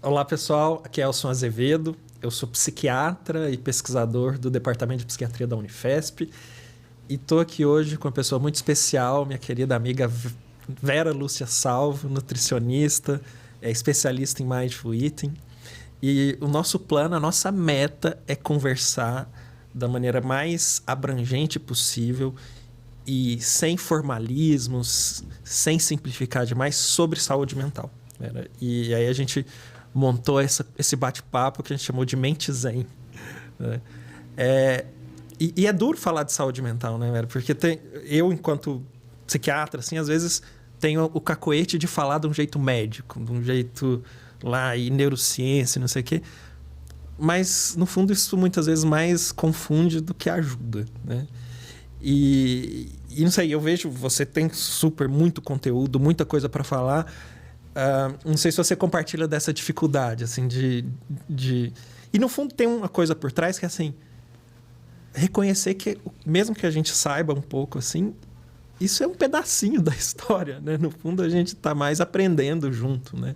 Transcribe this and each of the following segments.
Olá, pessoal. Aqui é Elson Azevedo. Eu sou psiquiatra e pesquisador do Departamento de Psiquiatria da Unifesp. E estou aqui hoje com uma pessoa muito especial, minha querida amiga Vera Lúcia Salvo, nutricionista, especialista em Mindful Eating. E o nosso plano, a nossa meta é conversar da maneira mais abrangente possível e sem formalismos, sem simplificar demais, sobre saúde mental. E aí a gente montou esse bate-papo que a gente chamou de Mente Zen. E é duro falar de saúde mental, né, Vera? Porque eu, enquanto psiquiatra, assim, às vezes tenho o cacoete de falar de um jeito médico, de um jeito lá em neurociência, não sei o quê. Mas, no fundo, isso muitas vezes mais confunde do que ajuda, né? E não sei, eu vejo, você tem muito conteúdo, muita coisa para falar. Não sei se você compartilha dessa dificuldade, assim, E, no fundo, tem uma coisa por trás que é, assim, reconhecer que, mesmo que a gente saiba um pouco, assim, isso é um pedacinho da história, né? No fundo, a gente está mais aprendendo junto, né?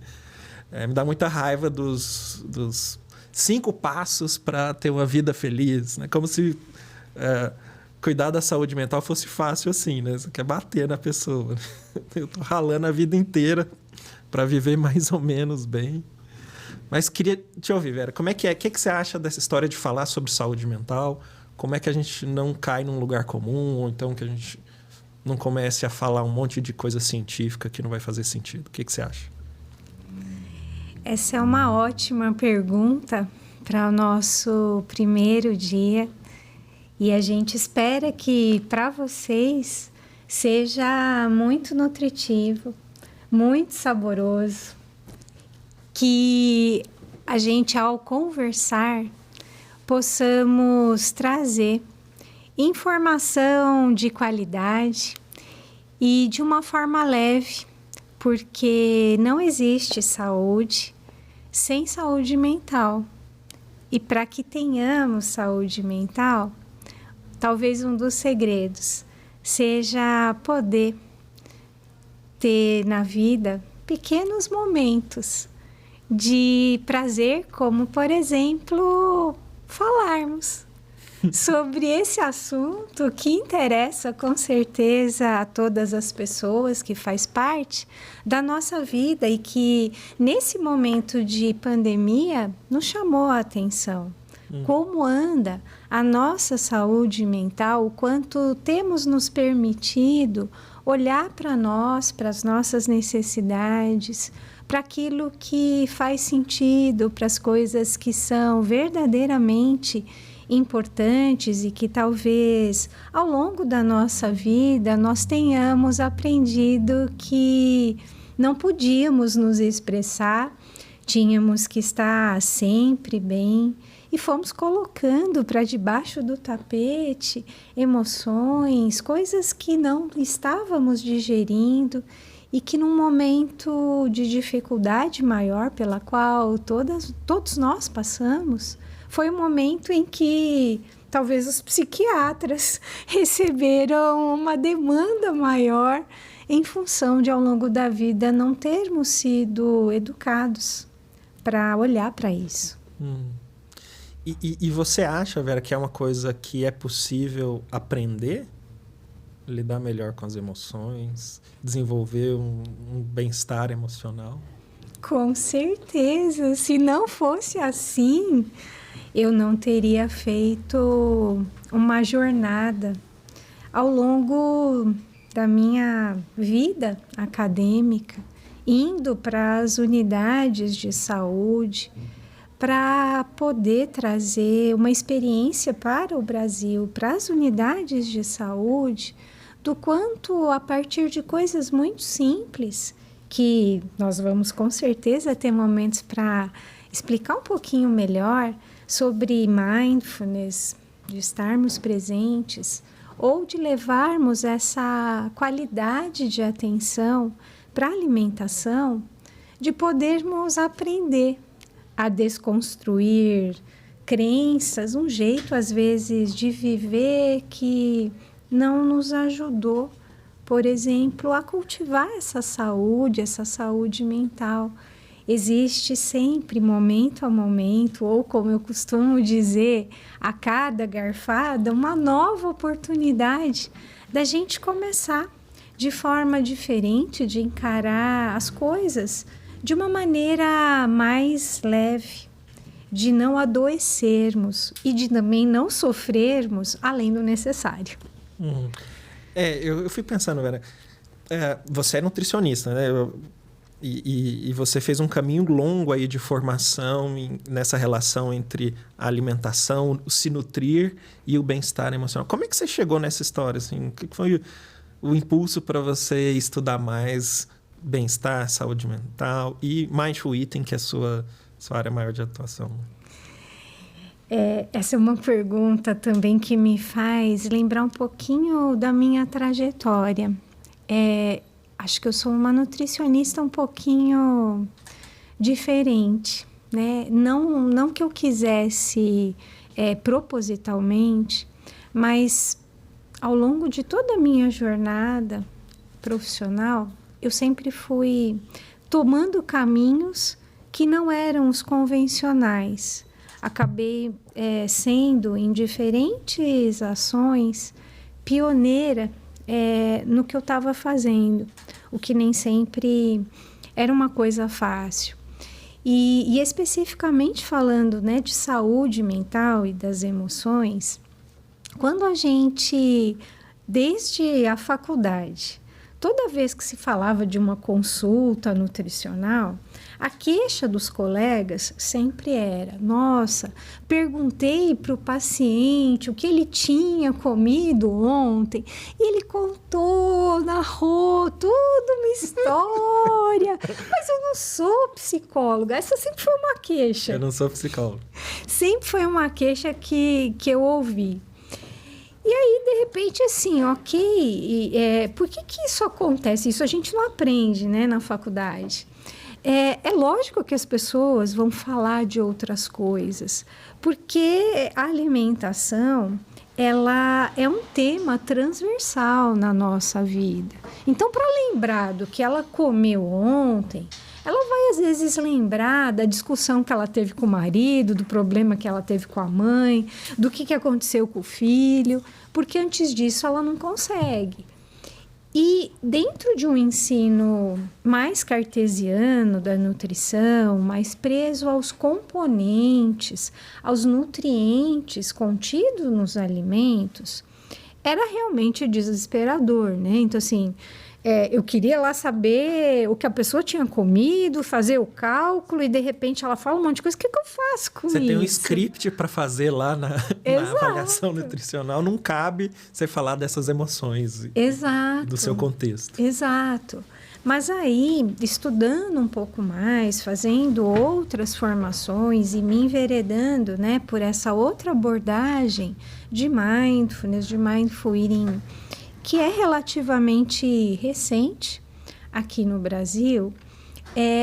Me dá muita raiva dos 5 passos para ter uma vida feliz, né? Como se cuidar da saúde mental fosse fácil assim, né? Você quer bater na pessoa. Eu tô ralando a vida inteira para viver mais ou menos bem. Mas queria te ouvir, Vera. Como é que é? O que você acha dessa história de falar sobre saúde mental? Como é que a gente não cai num lugar comum? Ou então que a gente não comece a falar um monte de coisa científica que não vai fazer sentido? O que você acha? Essa é uma ótima pergunta para o nosso primeiro dia. E a gente espera que para vocês seja muito nutritivo, muito saboroso, que a gente, ao conversar, possamos trazer informação de qualidade e de uma forma leve, porque não existe saúde sem saúde mental. E para que tenhamos saúde mental, talvez um dos segredos seja poder ter na vida pequenos momentos de prazer, como, por exemplo, falarmos sobre esse assunto que interessa com certeza a todas as pessoas, que faz parte da nossa vida e que nesse momento de pandemia nos chamou a atenção. Como anda a nossa saúde mental, o quanto temos nos permitido olhar para nós, para as nossas necessidades, para aquilo que faz sentido, para as coisas que são verdadeiramente importantes e que talvez ao longo da nossa vida nós tenhamos aprendido que não podíamos nos expressar, tínhamos que estar sempre bem e fomos colocando para debaixo do tapete emoções, coisas que não estávamos digerindo e que num momento de dificuldade maior pela qual todos nós passamos, foi um momento em que talvez os psiquiatras receberam uma demanda maior em função de, ao longo da vida, não termos sido educados para olhar para isso. E você acha, Vera, que é uma coisa que é possível aprender? Lidar melhor com as emoções, desenvolver um bem-estar emocional? Com certeza. Se não fosse assim, eu não teria feito uma jornada ao longo da minha vida acadêmica, indo para as unidades de saúde, para poder trazer uma experiência para o Brasil, para as unidades de saúde, do quanto a partir de coisas muito simples, que nós vamos com certeza ter momentos para explicar um pouquinho melhor sobre mindfulness, de estarmos presentes, ou de levarmos essa qualidade de atenção para a alimentação, de podermos aprender a desconstruir crenças, um jeito às vezes de viver que não nos ajudou, por exemplo, a cultivar essa saúde mental. existe sempre, momento a momento, ou como eu costumo dizer, a cada garfada, uma nova oportunidade da gente começar de forma diferente, de encarar as coisas de uma maneira mais leve, de não adoecermos e de também não sofrermos além do necessário. Eu fui pensando, Vera, você é nutricionista, né? E você fez um caminho longo aí de formação nessa relação entre a alimentação, o se nutrir e o bem-estar emocional. Como é que você chegou nessa história? Assim? O que foi o impulso para você estudar mais bem-estar, saúde mental e mindful eating, que é a sua área maior de atuação? Essa é uma pergunta também que me faz lembrar um pouquinho da minha trajetória. Acho que eu sou uma nutricionista um pouquinho diferente, né? Não que eu quisesse propositalmente, mas ao longo de toda a minha jornada profissional, eu sempre fui tomando caminhos que não eram os convencionais. Acabei sendo, em diferentes ações, pioneira no que eu estava fazendo, o que nem sempre era uma coisa fácil. E especificamente falando, né, de saúde mental e das emoções, quando a gente, desde a faculdade, toda vez que se falava de uma consulta nutricional, a queixa dos colegas sempre era: nossa, perguntei para o paciente o que ele tinha comido ontem e ele contou, narrou toda uma história, mas eu não sou psicóloga. Essa sempre foi uma queixa. Eu não sou psicóloga. Sempre foi uma queixa que eu ouvi. E aí, de repente, assim, ok, por que isso acontece? Isso a gente não aprende, né, na faculdade. É lógico que as pessoas vão falar de outras coisas, porque a alimentação, ela é um tema transversal na nossa vida. Então, para lembrar do que ela comeu ontem, ela vai, às vezes, lembrar da discussão que ela teve com o marido, do problema que ela teve com a mãe, do que aconteceu com o filho, porque antes disso ela não consegue. E dentro de um ensino mais cartesiano da nutrição, mais preso aos componentes, aos nutrientes contidos nos alimentos, era realmente desesperador, né? Então, assim, eu queria lá saber o que a pessoa tinha comido, fazer o cálculo e, de repente, ela fala um monte de coisa. O que eu faço com isso? Você tem um script para fazer lá na avaliação nutricional. Não cabe você falar dessas emoções. Exato. Do seu contexto. Exato. Mas aí, estudando um pouco mais, fazendo outras formações e me enveredando, né, por essa outra abordagem de mindfulness, de mindful eating, que é relativamente recente aqui no Brasil,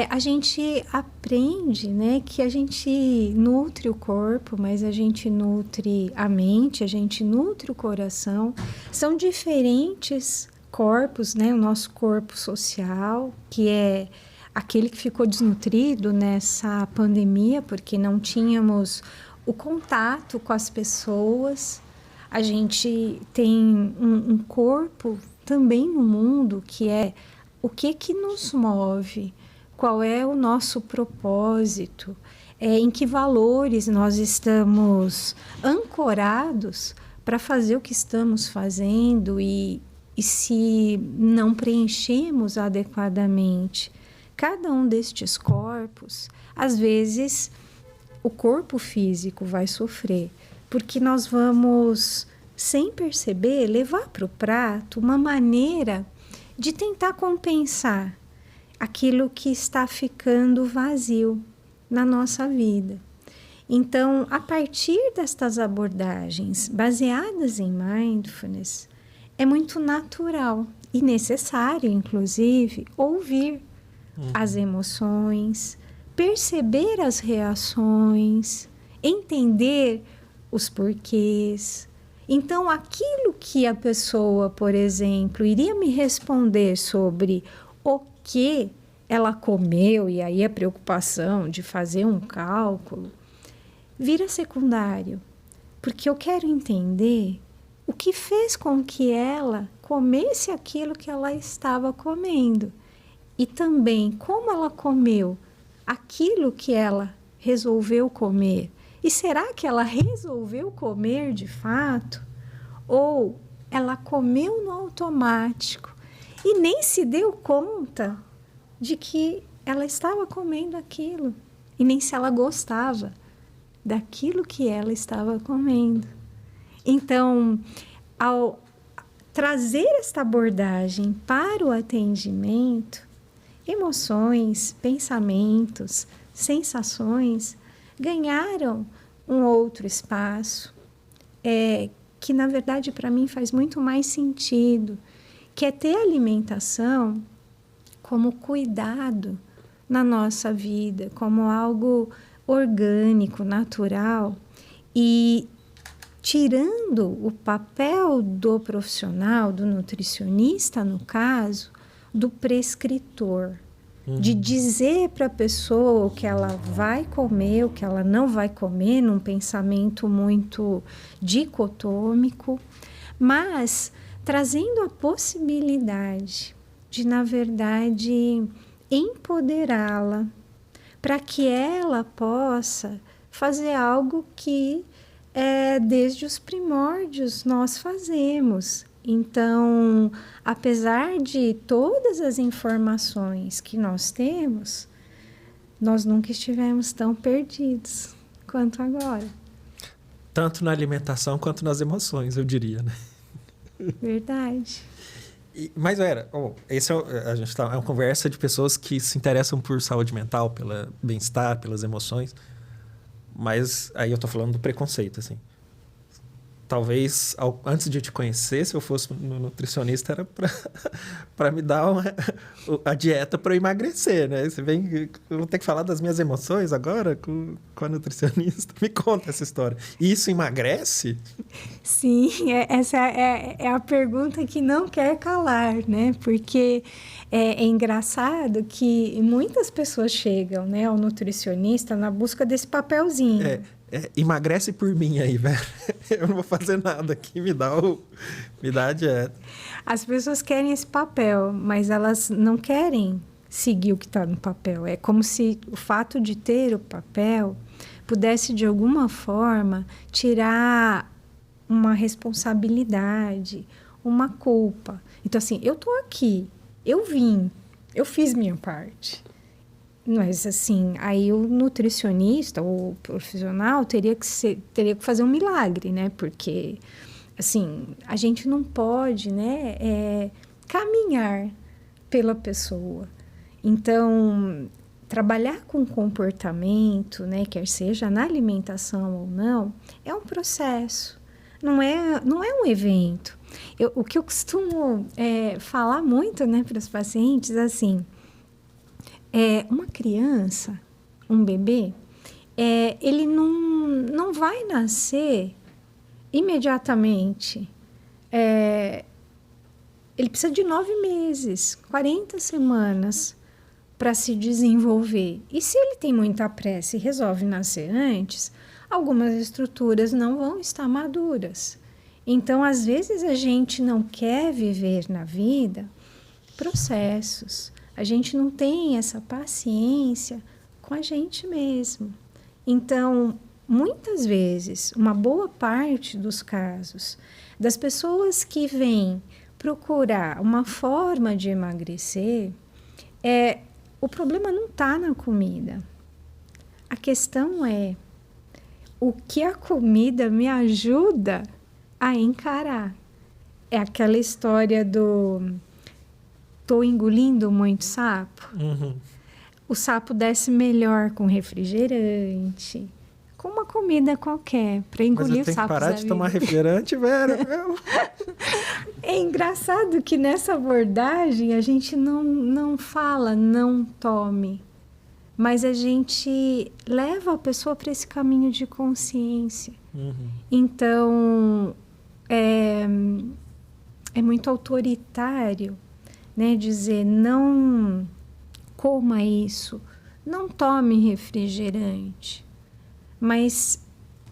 a gente aprende, né, que a gente nutre o corpo, mas a gente nutre a mente, a gente nutre o coração. São diferentes corpos, né? O nosso corpo social, que é aquele que ficou desnutrido nessa pandemia, porque não tínhamos o contato com as pessoas. A gente tem um corpo também no mundo que é o que nos move, qual é o nosso propósito, em que valores nós estamos ancorados para fazer o que estamos fazendo e se não preenchemos adequadamente cada um destes corpos, às vezes o corpo físico vai sofrer, porque nós vamos, sem perceber, levar para o prato uma maneira de tentar compensar aquilo que está ficando vazio na nossa vida. Então, a partir destas abordagens baseadas em mindfulness, é muito natural e necessário, inclusive, ouvir as emoções, perceber as reações, entender os porquês. Então, aquilo que a pessoa, por exemplo, iria me responder sobre o que ela comeu e aí a preocupação de fazer um cálculo vira secundário, porque eu quero entender o que fez com que ela comesse aquilo que ela estava comendo e também como ela comeu aquilo que ela resolveu comer. E será que ela resolveu comer de fato? Ou ela comeu no automático e nem se deu conta de que ela estava comendo aquilo e nem se ela gostava daquilo que ela estava comendo. Então, ao trazer esta abordagem para o atendimento, emoções, pensamentos, sensações ganharam um outro espaço, que na verdade para mim faz muito mais sentido, que é ter alimentação como cuidado na nossa vida, como algo orgânico, natural, e tirando o papel do profissional, do nutricionista, no caso, do prescritor, de dizer para a pessoa o que ela vai comer, o que ela não vai comer, num pensamento muito dicotômico, mas trazendo a possibilidade de, na verdade, empoderá-la para que ela possa fazer algo que desde os primórdios nós fazemos. Então, apesar de todas as informações que nós temos, nós nunca estivemos tão perdidos quanto agora. Tanto na alimentação quanto nas emoções, eu diria, né? Verdade. Mas, esse a gente é uma conversa de pessoas que se interessam por saúde mental, pelo bem-estar, pelas emoções. Mas aí eu tô falando do preconceito, assim. Talvez, antes de te conhecer, se eu fosse no nutricionista, era para me dar a dieta para eu emagrecer, né? Você vem, eu vou ter que falar das minhas emoções agora com a nutricionista. Me conta essa história. E isso emagrece? Sim, essa é a pergunta que não quer calar, né? Porque é engraçado que muitas pessoas chegam, né, ao nutricionista na busca desse papelzinho. Emagrece por mim aí, velho. Eu não vou fazer nada aqui, me dá a dieta. As pessoas querem esse papel, mas elas não querem seguir o que está no papel. É como se o fato de ter o papel pudesse, de alguma forma, tirar uma responsabilidade, uma culpa. Então, assim, eu estou aqui, eu vim, eu fiz minha parte. Mas, assim, aí o nutricionista ou o profissional teria que fazer um milagre, né? Porque, assim, a gente não pode, né, caminhar pela pessoa. Então, trabalhar com comportamento, né, quer seja na alimentação ou não, é um processo, não é um evento. O que eu costumo falar muito, né, para os pacientes, assim, uma criança, um bebê, ele não vai nascer imediatamente. Ele precisa de 9 meses, 40 semanas para se desenvolver. E se ele tem muita pressa e resolve nascer antes, algumas estruturas não vão estar maduras. Então, às vezes, a gente não quer viver na vida processos. A gente não tem essa paciência com a gente mesmo. Então, muitas vezes, uma boa parte dos casos, das pessoas que vêm procurar uma forma de emagrecer, o problema não está na comida. A questão é o que a comida me ajuda a encarar. É aquela história do... Estou engolindo muito sapo. Uhum. O sapo desce melhor com refrigerante, com uma comida qualquer, para engolir o sapo. Mas eu tenho que parar de tomar refrigerante, velho. É engraçado que nessa abordagem a gente não fala não tome, mas a gente leva a pessoa para esse caminho de consciência. Uhum. Então, é muito autoritário, né, dizer não coma isso, não tome refrigerante. Mas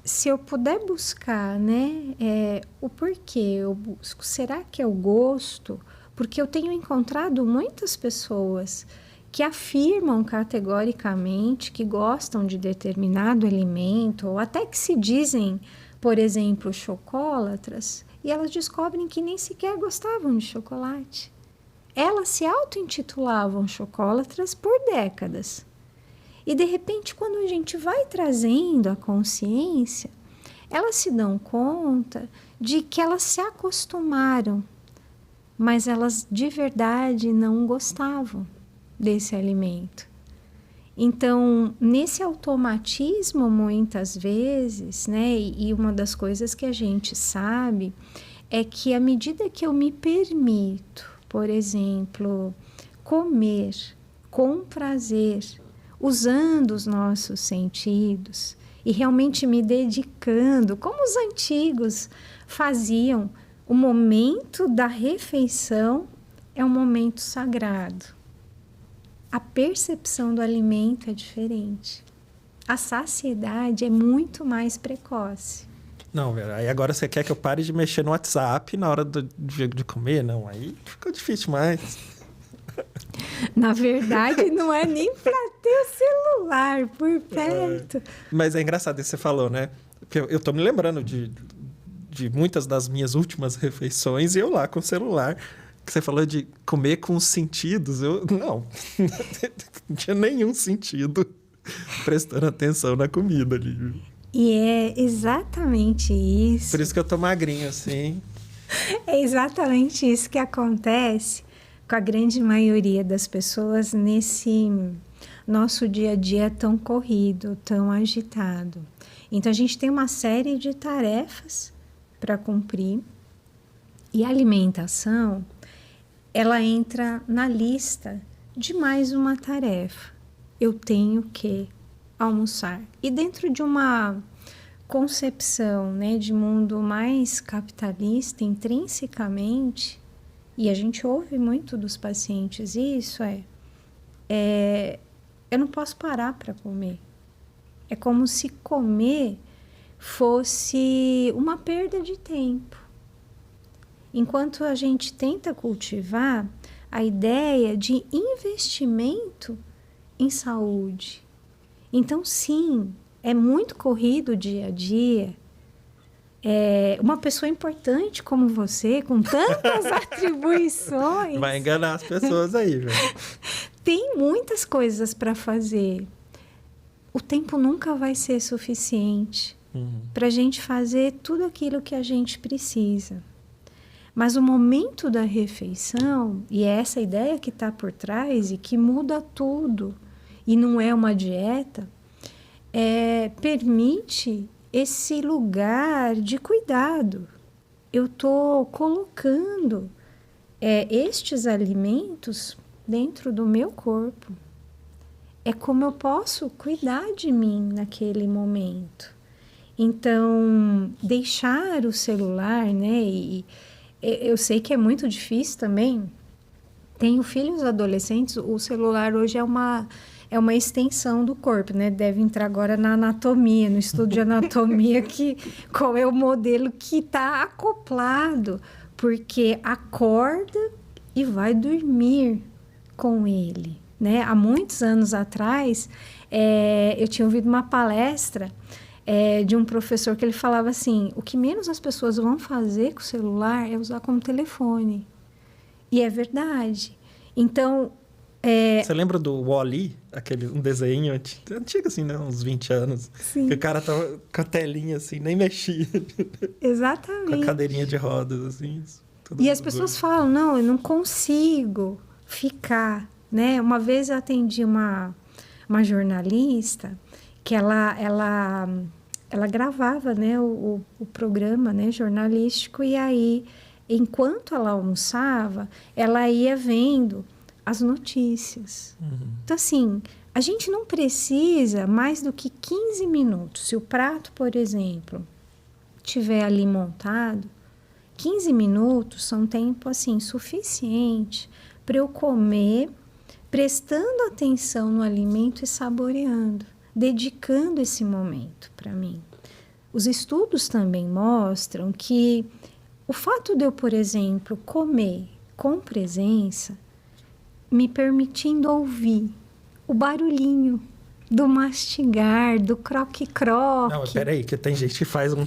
se eu puder buscar, né, o porquê eu busco, será que é o gosto? Porque eu tenho encontrado muitas pessoas que afirmam categoricamente que gostam de determinado alimento, ou até que se dizem, por exemplo, chocolatras, e elas descobrem que nem sequer gostavam de chocolate. Elas se auto-intitulavam chocolatras por décadas. E, de repente, quando a gente vai trazendo a consciência, elas se dão conta de que elas se acostumaram, mas elas de verdade não gostavam desse alimento. Então, nesse automatismo, muitas vezes, né, e uma das coisas que a gente sabe é que à medida que eu me permito, por exemplo, comer com prazer, usando os nossos sentidos e realmente me dedicando, como os antigos faziam, o momento da refeição é um momento sagrado. A percepção do alimento é diferente. A saciedade é muito mais precoce. Não, velho, aí agora você quer que eu pare de mexer no WhatsApp na hora de comer? Não, aí ficou difícil demais. Na verdade, não é nem para ter o celular por perto. Mas é engraçado isso que você falou, né? Porque eu tô me lembrando de muitas das minhas últimas refeições e eu lá com o celular. Que você falou de comer com os sentidos. Não tinha nenhum sentido prestando atenção na comida ali. E é exatamente isso. Por isso que eu tô magrinho, assim. É exatamente isso que acontece com a grande maioria das pessoas nesse nosso dia a dia tão corrido, tão agitado. Então, a gente tem uma série de tarefas para cumprir e a alimentação, ela entra na lista de mais uma tarefa. Eu tenho que almoçar. E dentro de uma concepção, né, de mundo mais capitalista, intrinsecamente, e a gente ouve muito dos pacientes isso, eu não posso parar para comer. É como se comer fosse uma perda de tempo. Enquanto a gente tenta cultivar a ideia de investimento em saúde. Então, sim, é muito corrido o dia a dia. Uma pessoa importante como você, com tantas atribuições... Vai enganar as pessoas aí, velho. Tem muitas coisas para fazer. O tempo nunca vai ser suficiente para a gente fazer tudo aquilo que a gente precisa. Mas o momento da refeição, e é essa ideia que está por trás e que muda tudo, e não é uma dieta, permite esse lugar de cuidado. Eu estou colocando estes alimentos dentro do meu corpo. É como eu posso cuidar de mim naquele momento. Então, deixar o celular, né? E eu sei que é muito difícil também. Tenho filhos adolescentes, o celular hoje é uma extensão do corpo, né? Deve entrar agora na anatomia, no estudo de anatomia, qual é o modelo que está acoplado, porque acorda e vai dormir com ele, né? Há muitos anos atrás, eu tinha ouvido uma palestra de um professor que ele falava assim, o que menos as pessoas vão fazer com o celular é usar como telefone. E é verdade. Então... Você lembra do Wall-E? Um desenho antigo, assim, né? Uns 20 anos. Sim. Que o cara tava com a telinha, assim, nem mexia. Exatamente. Com a cadeirinha de rodas, assim. E as pessoas falam, não, eu não consigo ficar, né? Uma vez eu atendi uma jornalista que ela gravava, né, o programa, né, jornalístico, e aí, enquanto ela almoçava, ela ia vendo as notícias. Então, assim, a gente não precisa mais do que 15 minutos. Se o prato, por exemplo, estiver ali montado, 15 minutos são tempo, assim, suficiente para eu comer prestando atenção no alimento e saboreando, dedicando esse momento para mim. Os estudos também mostram que o fato de eu, por exemplo, comer com presença, me permitindo ouvir o barulhinho do mastigar, do croque-croque. Não, peraí, que tem gente que faz um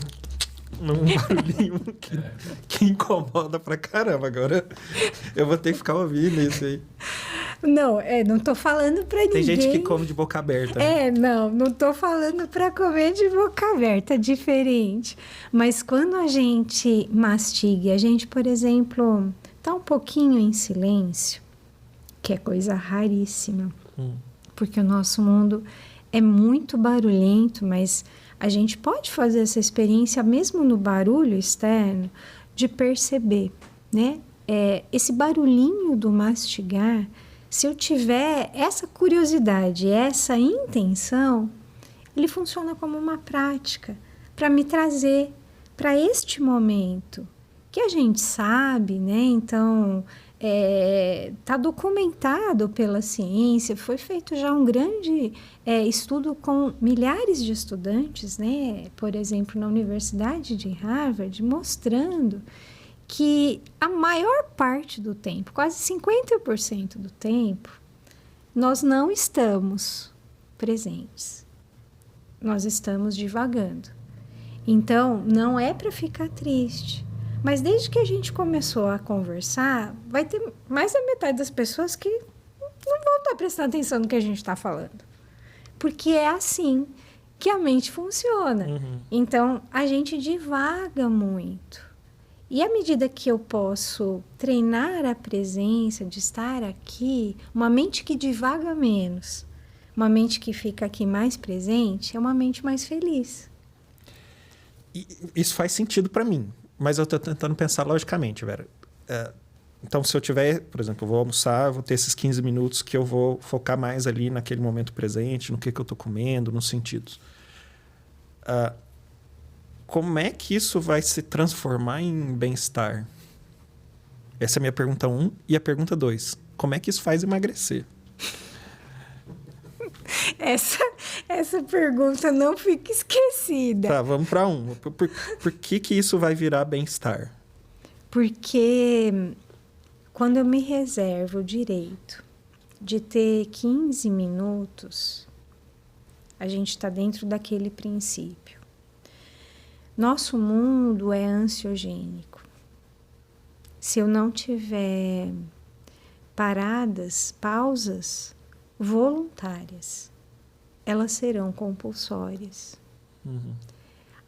barulhinho que incomoda pra caramba. Agora eu vou ter que ficar ouvindo isso aí. Não, não tô falando pra ninguém. Tem gente que come de boca aberta. Não tô falando pra comer de boca aberta, é diferente. Mas quando a gente mastiga, a gente, por exemplo, tá um pouquinho em silêncio, que é coisa raríssima, porque o nosso mundo é muito barulhento, mas a gente pode fazer essa experiência mesmo no barulho externo, de perceber, né? Esse barulhinho do mastigar, se eu tiver essa curiosidade, essa intenção, ele funciona como uma prática para me trazer para este momento que a gente sabe, né? Então, está documentado pela ciência, foi feito já um grande estudo com milhares de estudantes, né? Por exemplo, na Universidade de Harvard, mostrando que a maior parte do tempo, quase 50% do tempo, nós não estamos presentes. Nós estamos divagando. Então, não é para ficar triste. Mas desde que a gente começou a conversar, vai ter mais da metade das pessoas que não vão estar prestando atenção no que a gente está falando. Porque é assim que a mente funciona. Então, a gente divaga muito. E à medida que eu posso treinar a presença de estar aqui, uma mente que divaga menos, uma mente que fica aqui mais presente, é uma mente mais feliz. E isso faz sentido para mim, mas eu estou tentando pensar logicamente, Vera. Então, se eu tiver, por exemplo, eu vou almoçar, vou ter esses 15 minutos que eu vou focar mais ali naquele momento presente, no que eu estou comendo, nos sentidos. Como é que isso vai se transformar em bem-estar? Essa é a minha pergunta 1. E a pergunta 2. Como é que isso faz emagrecer? Essa pergunta não fica esquecida. Tá, vamos para 1. Por que isso vai virar bem-estar? Porque quando eu me reservo o direito de ter 15 minutos, a gente está dentro daquele princípio. Nosso mundo é ansiogênico. Se eu não tiver pausas voluntárias, elas serão compulsórias.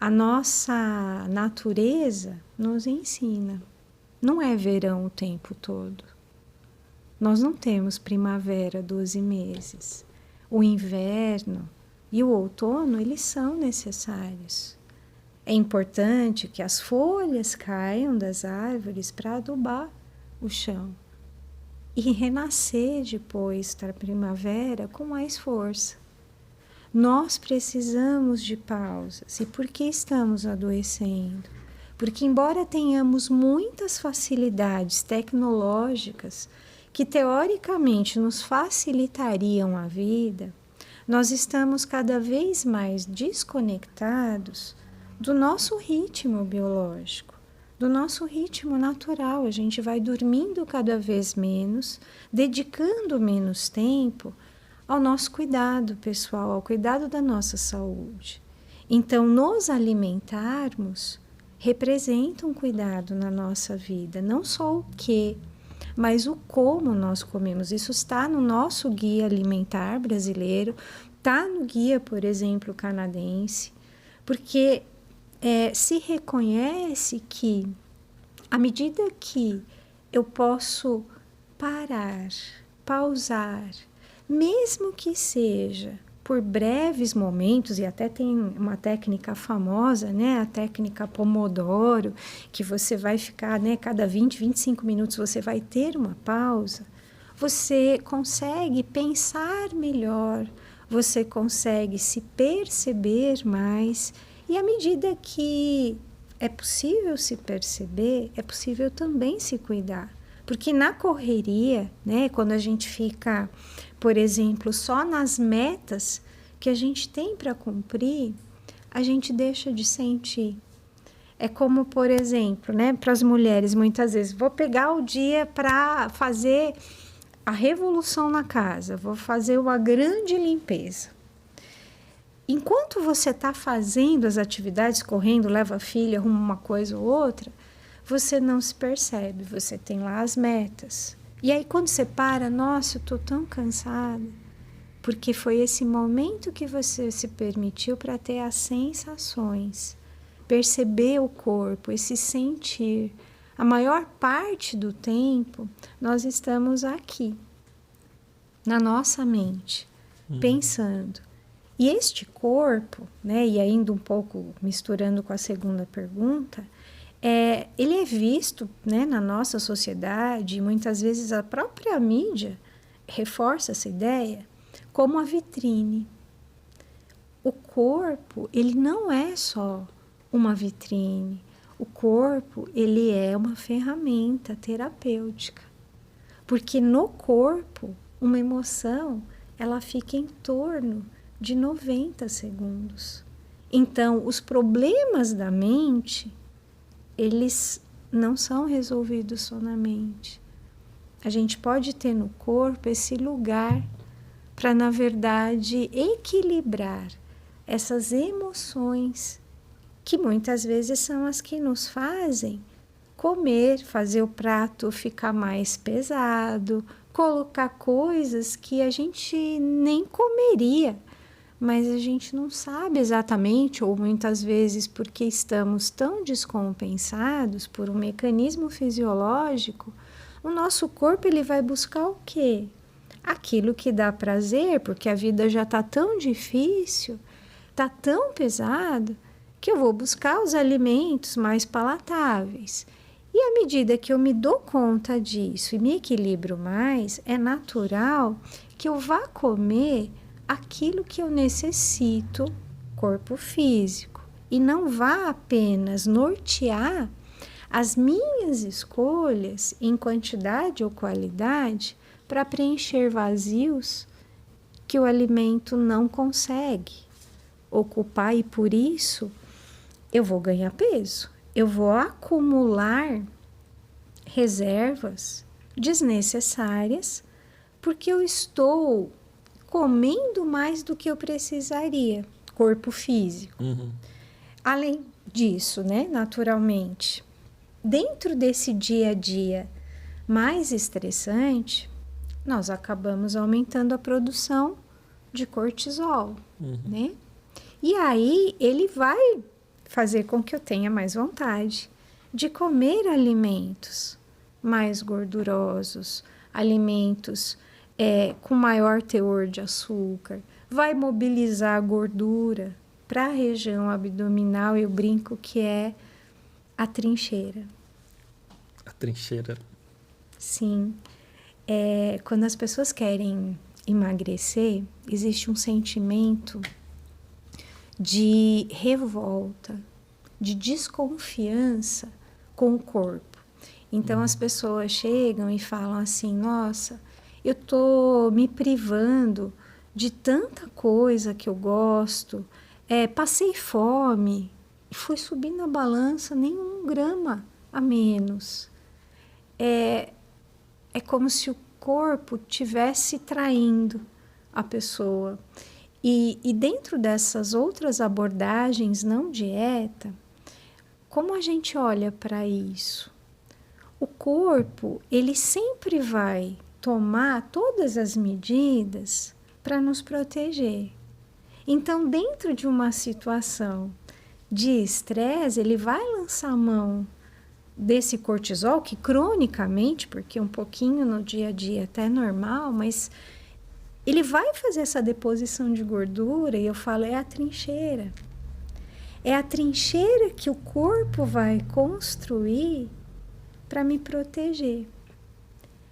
A nossa natureza nos ensina. Não é verão o tempo todo. Nós não temos primavera 12 meses. O inverno e o outono, eles são necessários. É importante que as folhas caiam das árvores para adubar o chão e renascer depois da primavera com mais força. Nós precisamos de pausas. E por que estamos adoecendo? Porque, embora tenhamos muitas facilidades tecnológicas que teoricamente nos facilitariam a vida, nós estamos cada vez mais desconectados do nosso ritmo biológico, do nosso ritmo natural. A gente vai dormindo cada vez menos, dedicando menos tempo ao nosso cuidado pessoal, ao cuidado da nossa saúde. Então, nos alimentarmos representa um cuidado na nossa vida, não só o que, mas o como nós comemos. Isso está no nosso guia alimentar brasileiro, está no guia, por exemplo, canadense, porque se reconhece que, à medida que eu posso pausar, mesmo que seja por breves momentos, e até tem uma técnica famosa, né? A técnica Pomodoro, que você vai ficar, né? Cada 20, 25 minutos você vai ter uma pausa, você consegue pensar melhor, você consegue se perceber mais. E à medida que é possível se perceber, é possível também se cuidar. Porque na correria, né, quando a gente fica, por exemplo, só nas metas que a gente tem para cumprir, a gente deixa de sentir. É como, por exemplo, né, para as mulheres, muitas vezes, vou pegar o dia para fazer a revolução na casa, vou fazer uma grande limpeza. Enquanto você está fazendo as atividades, correndo, leva a filha, arruma uma coisa ou outra, você não se percebe, você tem lá as metas. E aí quando você para, nossa, eu estou tão cansada, porque foi esse momento que você se permitiu para ter as sensações, perceber o corpo, esse sentir. A maior parte do tempo, nós estamos aqui, na nossa mente, pensando. E este corpo, né, e ainda um pouco misturando com a segunda pergunta, ele é visto, né, na nossa sociedade, e muitas vezes a própria mídia reforça essa ideia, como a vitrine. O corpo, ele não é só uma vitrine. O corpo, ele é uma ferramenta terapêutica. Porque no corpo, uma emoção, ela fica em torno de 90 segundos. Então, os problemas da mente, eles não são resolvidos só na mente. A gente pode ter no corpo esse lugar para, na verdade, equilibrar essas emoções que muitas vezes são as que nos fazem comer, fazer o prato ficar mais pesado, colocar coisas que a gente nem comeria, mas a gente não sabe exatamente, ou muitas vezes porque estamos tão descompensados por um mecanismo fisiológico, o nosso corpo ele vai buscar o quê? Aquilo que dá prazer, porque a vida já está tão difícil, está tão pesado, que eu vou buscar os alimentos mais palatáveis. E à medida que eu me dou conta disso e me equilibro mais, é natural que eu vá comer aquilo que eu necessito, corpo físico, e não vá apenas nortear as minhas escolhas em quantidade ou qualidade para preencher vazios que o alimento não consegue ocupar, e por isso eu vou ganhar peso, eu vou acumular reservas desnecessárias porque eu estou comendo mais do que eu precisaria, corpo físico. Além disso, né, naturalmente, dentro desse dia a dia mais estressante, nós acabamos aumentando a produção de cortisol, né? E aí ele vai fazer com que eu tenha mais vontade de comer alimentos mais gordurosos, alimentos com maior teor de açúcar, vai mobilizar a gordura para a região abdominal. Eu brinco que é a trincheira. A trincheira. Sim. Quando as pessoas querem emagrecer, existe um sentimento de revolta, de desconfiança com o corpo. Então, as pessoas chegam e falam assim, nossa, eu estou me privando de tanta coisa que eu gosto, passei fome, fui subir na balança nem 1 grama a menos. É como se o corpo tivesse traindo a pessoa. E dentro dessas outras abordagens não dieta, como a gente olha para isso? O corpo, ele sempre vai tomar todas as medidas para nos proteger. Então, dentro de uma situação de estresse, ele vai lançar mão desse cortisol, que cronicamente, porque um pouquinho no dia a dia até é normal, mas ele vai fazer essa deposição de gordura, e eu falo, é a trincheira. É a trincheira que o corpo vai construir para me proteger.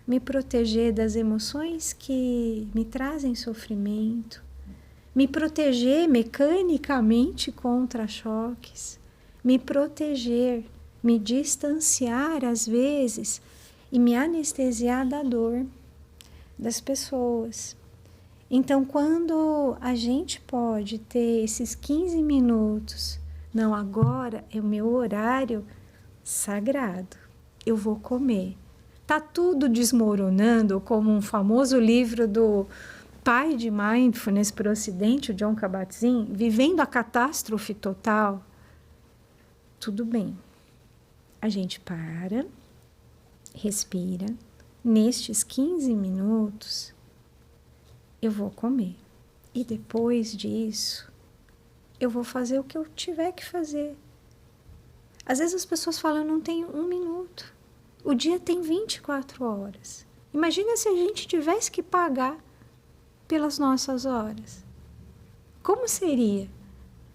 Me proteger das emoções que me trazem sofrimento, me proteger mecanicamente contra choques, me proteger, me distanciar às vezes e me anestesiar da dor das pessoas. Então, quando a gente pode ter esses 15 minutos, não, agora é o meu horário sagrado, eu vou comer. Tá tudo desmoronando, como um famoso livro do pai de Mindfulness para o Ocidente, o Jon Kabat-Zinn, vivendo a catástrofe total. Tudo bem. A gente para, respira. Nestes 15 minutos, eu vou comer. E depois disso, eu vou fazer o que eu tiver que fazer. Às vezes as pessoas falam, eu não tenho 1 minuto. O dia tem 24 horas. Imagina se a gente tivesse que pagar pelas nossas horas. Como seria?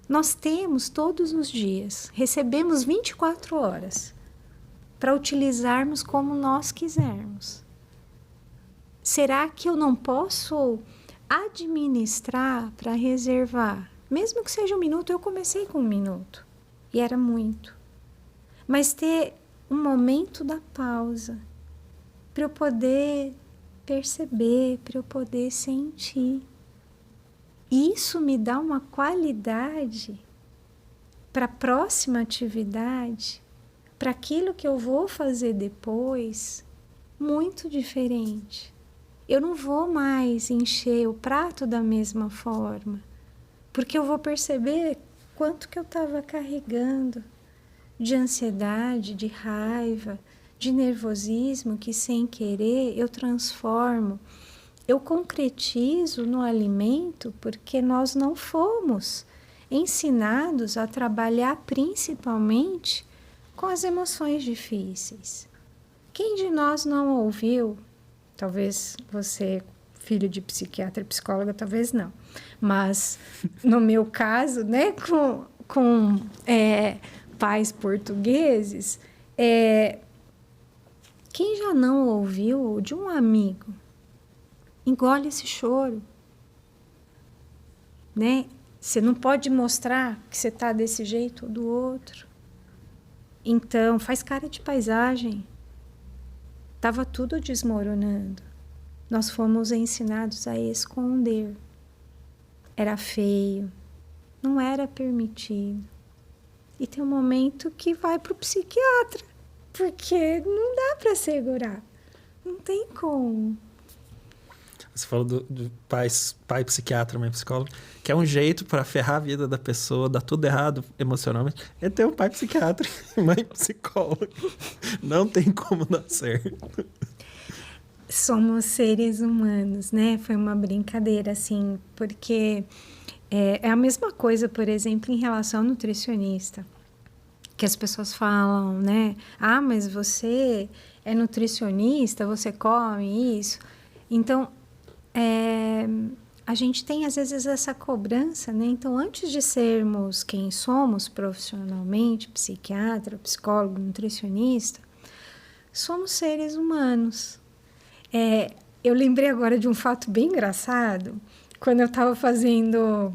Nós temos todos os dias, recebemos 24 horas para utilizarmos como nós quisermos. Será que eu não posso administrar para reservar? Mesmo que seja 1 minuto, eu comecei com 1 minuto e era muito. Mas ter um momento da pausa para eu poder perceber, para eu poder sentir. Isso me dá uma qualidade para a próxima atividade, para aquilo que eu vou fazer depois, muito diferente. Eu não vou mais encher o prato da mesma forma, porque eu vou perceber quanto que eu estava carregando de ansiedade, de raiva, de nervosismo, que sem querer eu transformo, eu concretizo no alimento, porque nós não fomos ensinados a trabalhar principalmente com as emoções difíceis. Quem de nós não ouviu, talvez você, filho de psiquiatra e psicóloga, talvez não, mas no meu caso, né, com pais portugueses, quem já não ouviu de um amigo, engole esse choro, né? Você não pode mostrar que você está desse jeito ou do outro. Então, faz cara de paisagem. Estava tudo desmoronando. Nós fomos ensinados a esconder. Era feio, não era permitido. E tem um momento que vai para o psiquiatra, porque não dá para segurar. Não tem como. Você falou do pai psiquiatra, mãe psicóloga, que é um jeito para ferrar a vida da pessoa, dar tudo errado emocionalmente, é ter um pai psiquiatra e mãe psicóloga. Não tem como dar certo. Somos seres humanos, né? Foi uma brincadeira, assim, porque é a mesma coisa, por exemplo, em relação ao nutricionista, que as pessoas falam, né? Ah, mas você é nutricionista, você come isso. Então, a gente tem, às vezes, essa cobrança, né? Então, antes de sermos quem somos profissionalmente, psiquiatra, psicólogo, nutricionista, somos seres humanos. Eu lembrei agora de um fato bem engraçado. Quando eu estava fazendo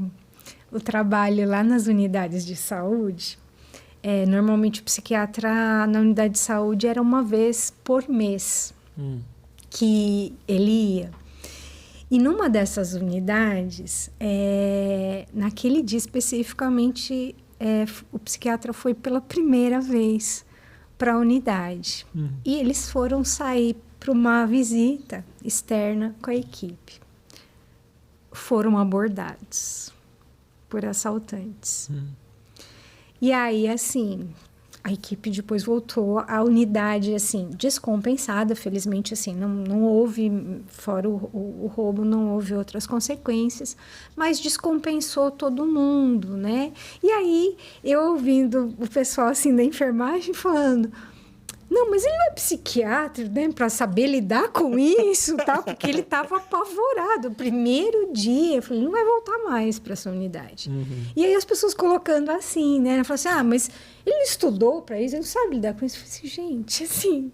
o trabalho lá nas unidades de saúde, normalmente o psiquiatra na unidade de saúde era uma vez por mês que ele ia. E numa dessas unidades, naquele dia especificamente, o psiquiatra foi pela primeira vez para a unidade. E eles foram sair para uma visita externa com a equipe. Foram abordados por assaltantes. E aí, assim, a equipe depois voltou à unidade, assim, descompensada. Felizmente, assim, não houve, fora o roubo, não houve outras consequências, mas descompensou todo mundo, né? E aí, eu ouvindo o pessoal, assim, da enfermagem falando... Não, mas ele não é psiquiatra, né? Para saber lidar com isso, tá? Porque ele estava apavorado. O primeiro dia, eu falei, não vai voltar mais para essa unidade. E aí as pessoas colocando assim, né? Falaram assim, mas ele não estudou para isso, ele não sabe lidar com isso. Eu falei assim, gente, assim,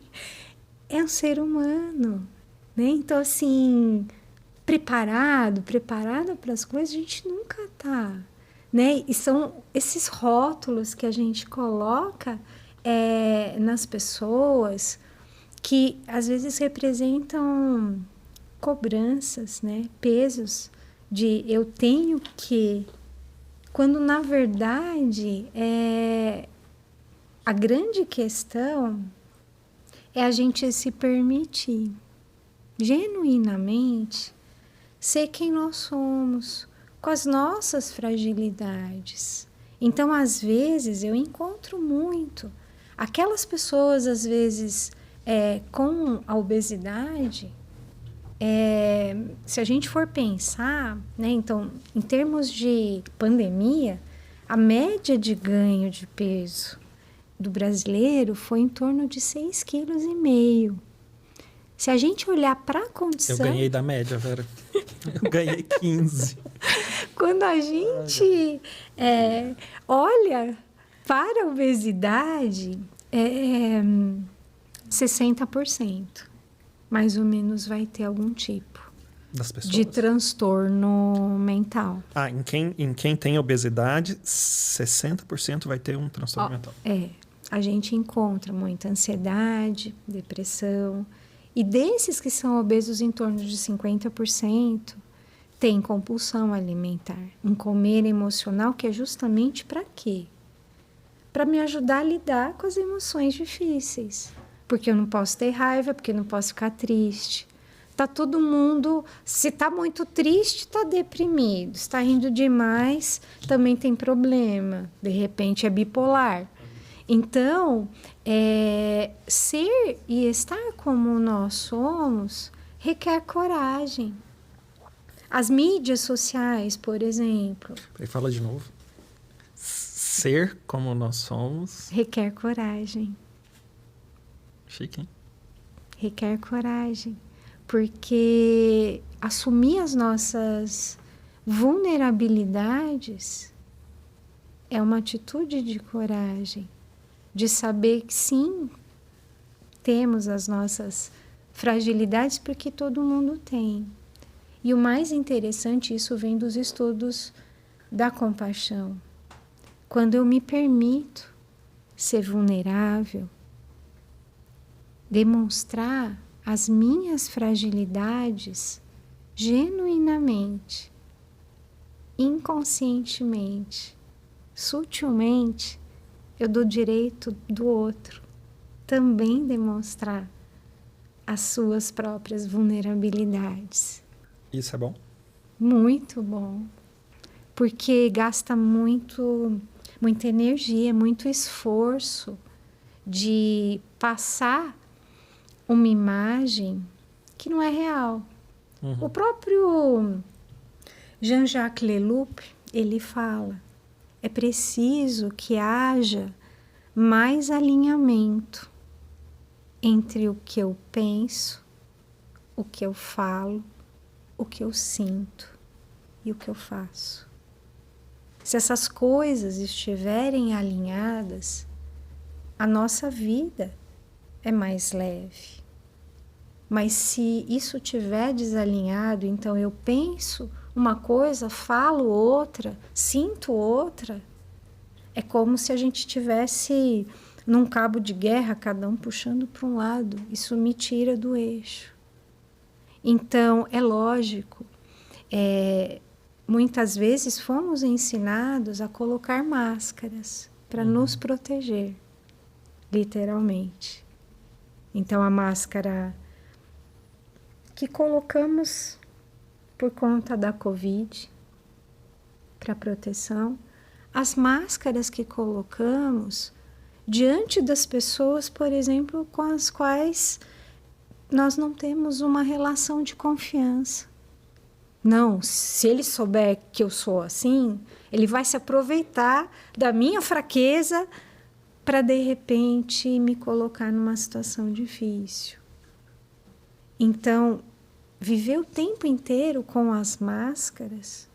é um ser humano, né? Então, assim, preparada para as coisas, a gente nunca tá, né? E são esses rótulos que a gente coloca... nas pessoas que às vezes representam cobranças, né? Pesos de eu tenho que, quando na verdade a grande questão é a gente se permitir genuinamente ser quem nós somos, com as nossas fragilidades. Então, às vezes, eu encontro muito aquelas pessoas, às vezes, com a obesidade. Se a gente for pensar, né, então, em termos de pandemia, a média de ganho de peso do brasileiro foi em torno de 6,5 kg. Se a gente olhar para a condição... Eu ganhei da média, Vera. Eu ganhei 15. Quando a gente olha para a obesidade, 60%, mais ou menos, vai ter algum tipo das pessoas de transtorno mental. Em quem tem obesidade, 60% vai ter um transtorno mental. A gente encontra muita ansiedade, depressão. E desses que são obesos, em torno de 50%, tem compulsão alimentar. Um comer emocional que é justamente para quê? Para me ajudar a lidar com as emoções difíceis. Porque eu não posso ter raiva, porque eu não posso ficar triste. Tá todo mundo, se tá muito triste, tá deprimido. Se tá rindo demais, também tem problema. De repente é bipolar. Então, ser e estar como nós somos requer coragem. As mídias sociais, por exemplo... Fala de novo. Ser como nós somos... requer coragem. Chique, hein? Requer coragem. Porque assumir as nossas vulnerabilidades é uma atitude de coragem. De saber que sim, temos as nossas fragilidades, porque todo mundo tem. E o mais interessante, isso vem dos estudos da compaixão. Quando eu me permito ser vulnerável, demonstrar as minhas fragilidades genuinamente, inconscientemente, sutilmente, eu dou direito do outro também demonstrar as suas próprias vulnerabilidades. Isso é bom? Muito bom. Porque gasta muita energia, muito esforço de passar uma imagem que não é real. O próprio Jean-Jacques Leloup, ele fala: é preciso que haja mais alinhamento entre o que eu penso, o que eu falo, o que eu sinto e o que eu faço. Se essas coisas estiverem alinhadas, a nossa vida é mais leve. Mas se isso estiver desalinhado, então eu penso uma coisa, falo outra, sinto outra, é como se a gente estivesse num cabo de guerra, cada um puxando para um lado. Isso me tira do eixo. Então, é lógico, muitas vezes fomos ensinados a colocar máscaras para nos proteger, literalmente. Então, a máscara que colocamos por conta da Covid, para proteção, as máscaras que colocamos diante das pessoas, por exemplo, com as quais nós não temos uma relação de confiança. Não, se ele souber que eu sou assim, ele vai se aproveitar da minha fraqueza para, de repente, me colocar numa situação difícil. Então, viver o tempo inteiro com as máscaras,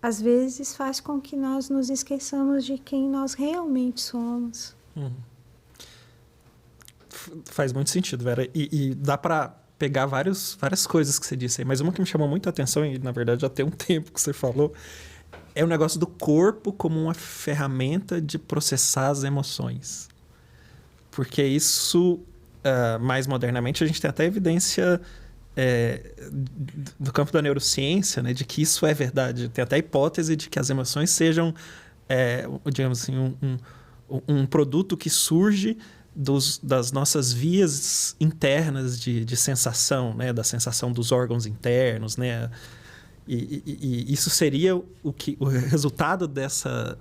às vezes faz com que nós nos esqueçamos de quem nós realmente somos. Faz muito sentido, Vera. E dá para pegar várias coisas que você disse aí, mas uma que me chamou muito a atenção, e na verdade já tem um tempo que você falou, é o negócio do corpo como uma ferramenta de processar as emoções. Porque isso mais modernamente, a gente tem até evidência do campo da neurociência, né, de que isso é verdade. Tem até a hipótese de que as emoções sejam, digamos assim, um produto que surge das nossas vias internas de sensação, né, da sensação dos órgãos internos, né? E isso seria o resultado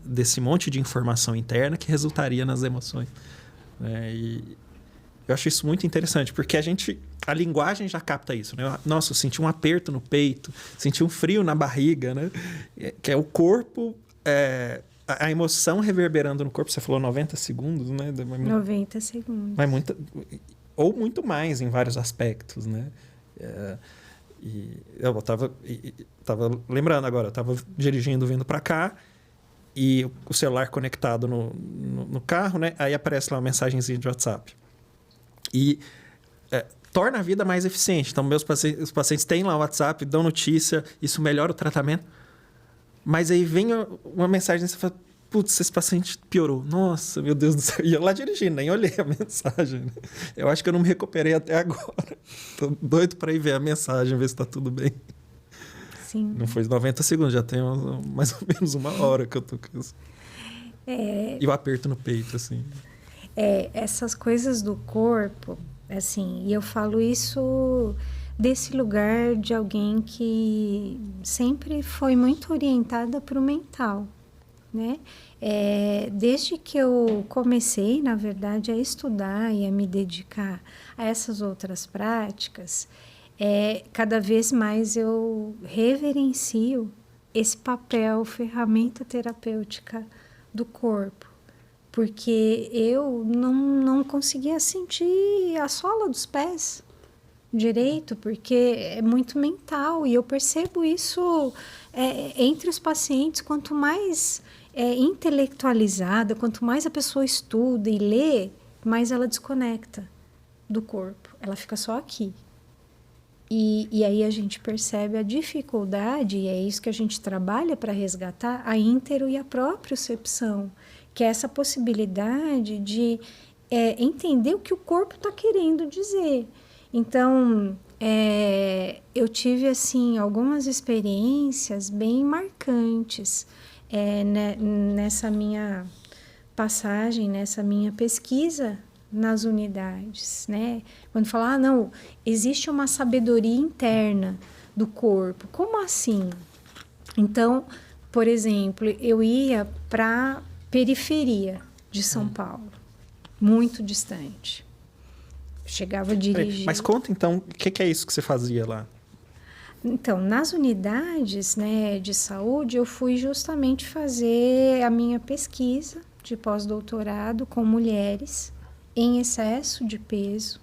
desse monte de informação interna que resultaria nas emoções. E eu acho isso muito interessante, porque a linguagem já capta isso, né? Nossa, eu senti um aperto no peito, senti um frio na barriga, né? Que é o corpo, a emoção reverberando no corpo. Você falou 90 segundos, né? 90 segundos. Mas ou muito mais em vários aspectos, né? E eu tava lembrando agora, eu estava dirigindo, vindo para cá, e o celular conectado no carro, né? Aí aparece lá uma mensagenzinha de WhatsApp. E torna a vida mais eficiente. Então, os pacientes têm lá o WhatsApp, dão notícia, isso melhora o tratamento. Mas aí vem uma mensagem e você fala, putz, esse paciente piorou. Nossa, meu Deus do céu. E eu lá dirigindo, nem olhei a mensagem. Né? Eu acho que eu não me recuperei até agora. Tô doido para ir ver a mensagem, ver se tá tudo bem. Sim. Não foi 90 segundos, já tem mais ou menos 1 hora que eu tô com isso. E o aperto no peito, assim. Essas coisas do corpo, assim, e eu falo isso desse lugar de alguém que sempre foi muito orientada para o mental, né? Desde que eu comecei, na verdade, a estudar e a me dedicar a essas outras práticas, cada vez mais eu reverencio esse papel, ferramenta terapêutica do corpo. Porque eu não conseguia sentir a sola dos pés direito, porque é muito mental. E eu percebo isso entre os pacientes. Quanto mais intelectualizada, quanto mais a pessoa estuda e lê, mais ela desconecta do corpo. Ela fica só aqui. E aí a gente percebe a dificuldade, e é isso que a gente trabalha para resgatar, a íntero e a propriocepção, que é essa possibilidade de entender o que o corpo está querendo dizer. Então, eu tive assim algumas experiências bem marcantes nessa minha passagem, nessa minha pesquisa nas unidades, né? Quando fala, não, existe uma sabedoria interna do corpo. Como assim? Então, por exemplo, eu ia para periferia de São Paulo, muito distante. Chegava a dirigir. Mas conta então, o que é isso que você fazia lá? Então, nas unidades, né, de saúde, eu fui justamente fazer a minha pesquisa de pós-doutorado com mulheres em excesso de peso,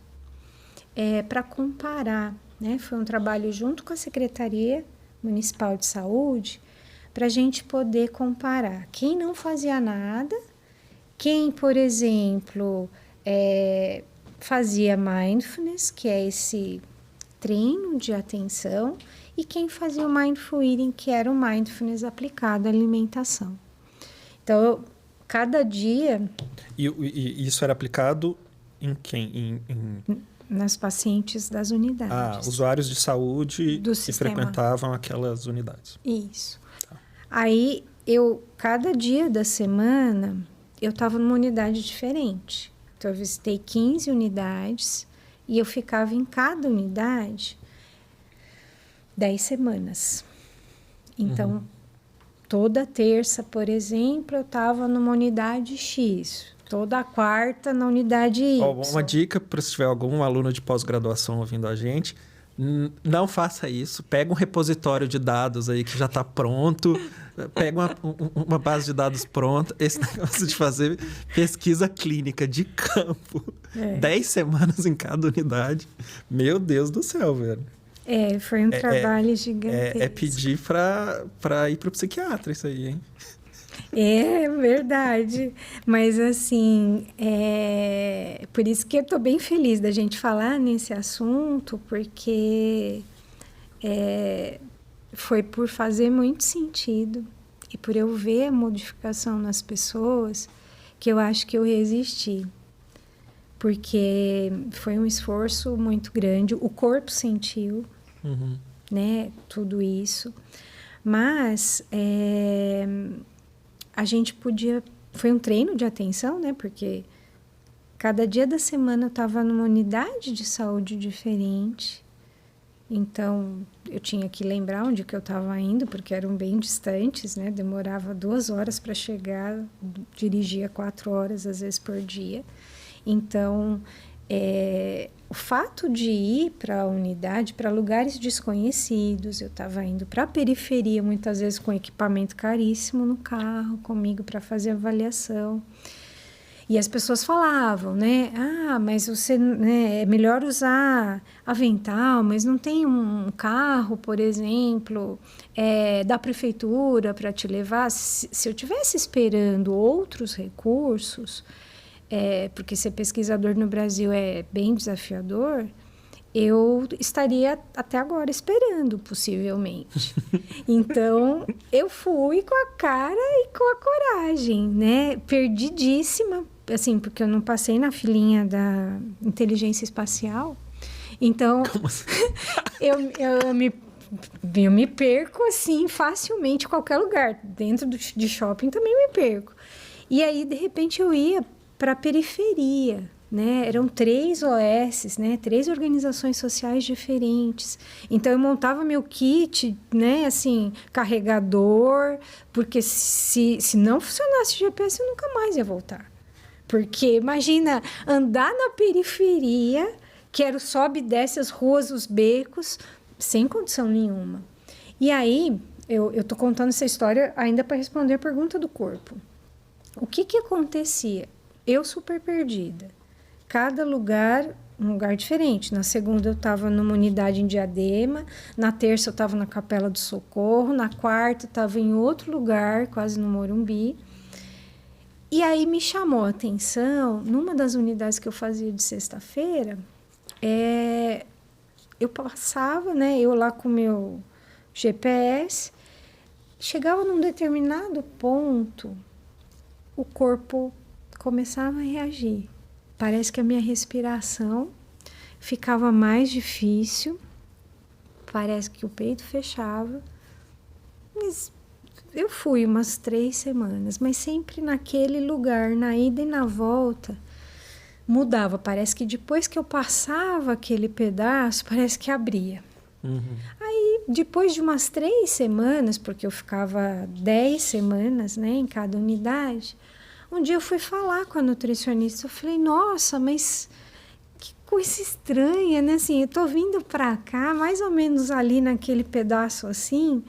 para comparar, né? Foi um trabalho junto com a Secretaria Municipal de Saúde, para a gente poder comparar quem não fazia nada, quem, por exemplo, fazia mindfulness, que é esse treino de atenção, e quem fazia o mindful eating, que era o mindfulness aplicado à alimentação. Então, cada dia... E isso era aplicado em quem? Nas pacientes das unidades. Usuários de saúde do que sistema. frequentavam aquelas unidades. Isso. Tá. Aí, cada dia da semana, eu estava numa unidade diferente. Então, eu visitei 15 unidades e eu ficava em cada unidade 10 semanas. Então, toda terça, por exemplo, eu estava numa unidade X. Toda quarta na unidade Y. Uma dica para se tiver algum aluno de pós-graduação ouvindo a gente, não faça isso. Pega um repositório de dados aí que já está pronto. Pega uma base de dados pronta. Esse negócio de fazer pesquisa clínica de campo. 10 semanas em cada unidade. Meu Deus do céu, velho. Foi um trabalho gigantesco. É pedir para ir para o psiquiatra isso aí, hein? É verdade, mas assim, por isso que eu estou bem feliz da gente falar nesse assunto, porque foi por fazer muito sentido e por eu ver a modificação nas pessoas que eu acho que eu resisti. porque foi um esforço muito grande. O corpo sentiu, né, tudo isso. Mas a gente podia... Foi um treino de atenção, né? Porque cada dia da semana eu estava numa unidade de saúde diferente. Então, eu tinha que lembrar onde que eu estava indo, porque eram bem distantes, né? Demorava 2 horas para chegar, dirigia 4 horas, às vezes, por dia. Então, o fato de ir para a unidade, para lugares desconhecidos, eu estava indo para a periferia, muitas vezes com equipamento caríssimo no carro, comigo para fazer avaliação. E as pessoas falavam, né? Mas você, né, é melhor usar avental, mas não tem um carro, por exemplo, da prefeitura para te levar. Se eu estivesse esperando outros recursos, porque ser pesquisador no Brasil é bem desafiador, eu estaria até agora esperando, possivelmente. Então, eu fui com a cara e com a coragem, né? Perdidíssima, assim, porque eu não passei na filinha da inteligência espacial. Então, Como assim? eu me perco, assim, facilmente em qualquer lugar. Dentro de shopping também me perco. E aí, de repente, eu ia para a periferia, né? Eram 3 OS, né? 3 organizações sociais diferentes. Então, eu montava meu kit, né? Assim, carregador, porque se não funcionasse o GPS, eu nunca mais ia voltar. Porque, imagina, andar na periferia, que era o sobe e desce as ruas, os becos, sem condição nenhuma. E aí, eu estou contando essa história ainda para responder a pergunta do corpo. O que acontecia? Eu super perdida. Cada lugar, um lugar diferente. Na segunda eu estava numa unidade em Diadema, na terça eu estava na Capela do Socorro, na quarta eu estava em outro lugar, quase no Morumbi. E aí me chamou a atenção, numa das unidades que eu fazia de sexta-feira, eu passava, né, eu lá com o meu GPS, chegava num determinado ponto, o corpo começava a reagir. Parece que a minha respiração ficava mais difícil, parece que o peito fechava, mas eu fui umas 3 semanas, mas sempre naquele lugar, na ida e na volta, mudava. Parece que depois que eu passava aquele pedaço, parece que abria. Aí, depois de umas 3 semanas, porque eu ficava 10 semanas, né, em cada unidade, um dia eu fui falar com a nutricionista, eu falei, nossa, mas que coisa estranha, né? Assim, eu tô vindo pra cá, mais ou menos ali naquele pedaço assim,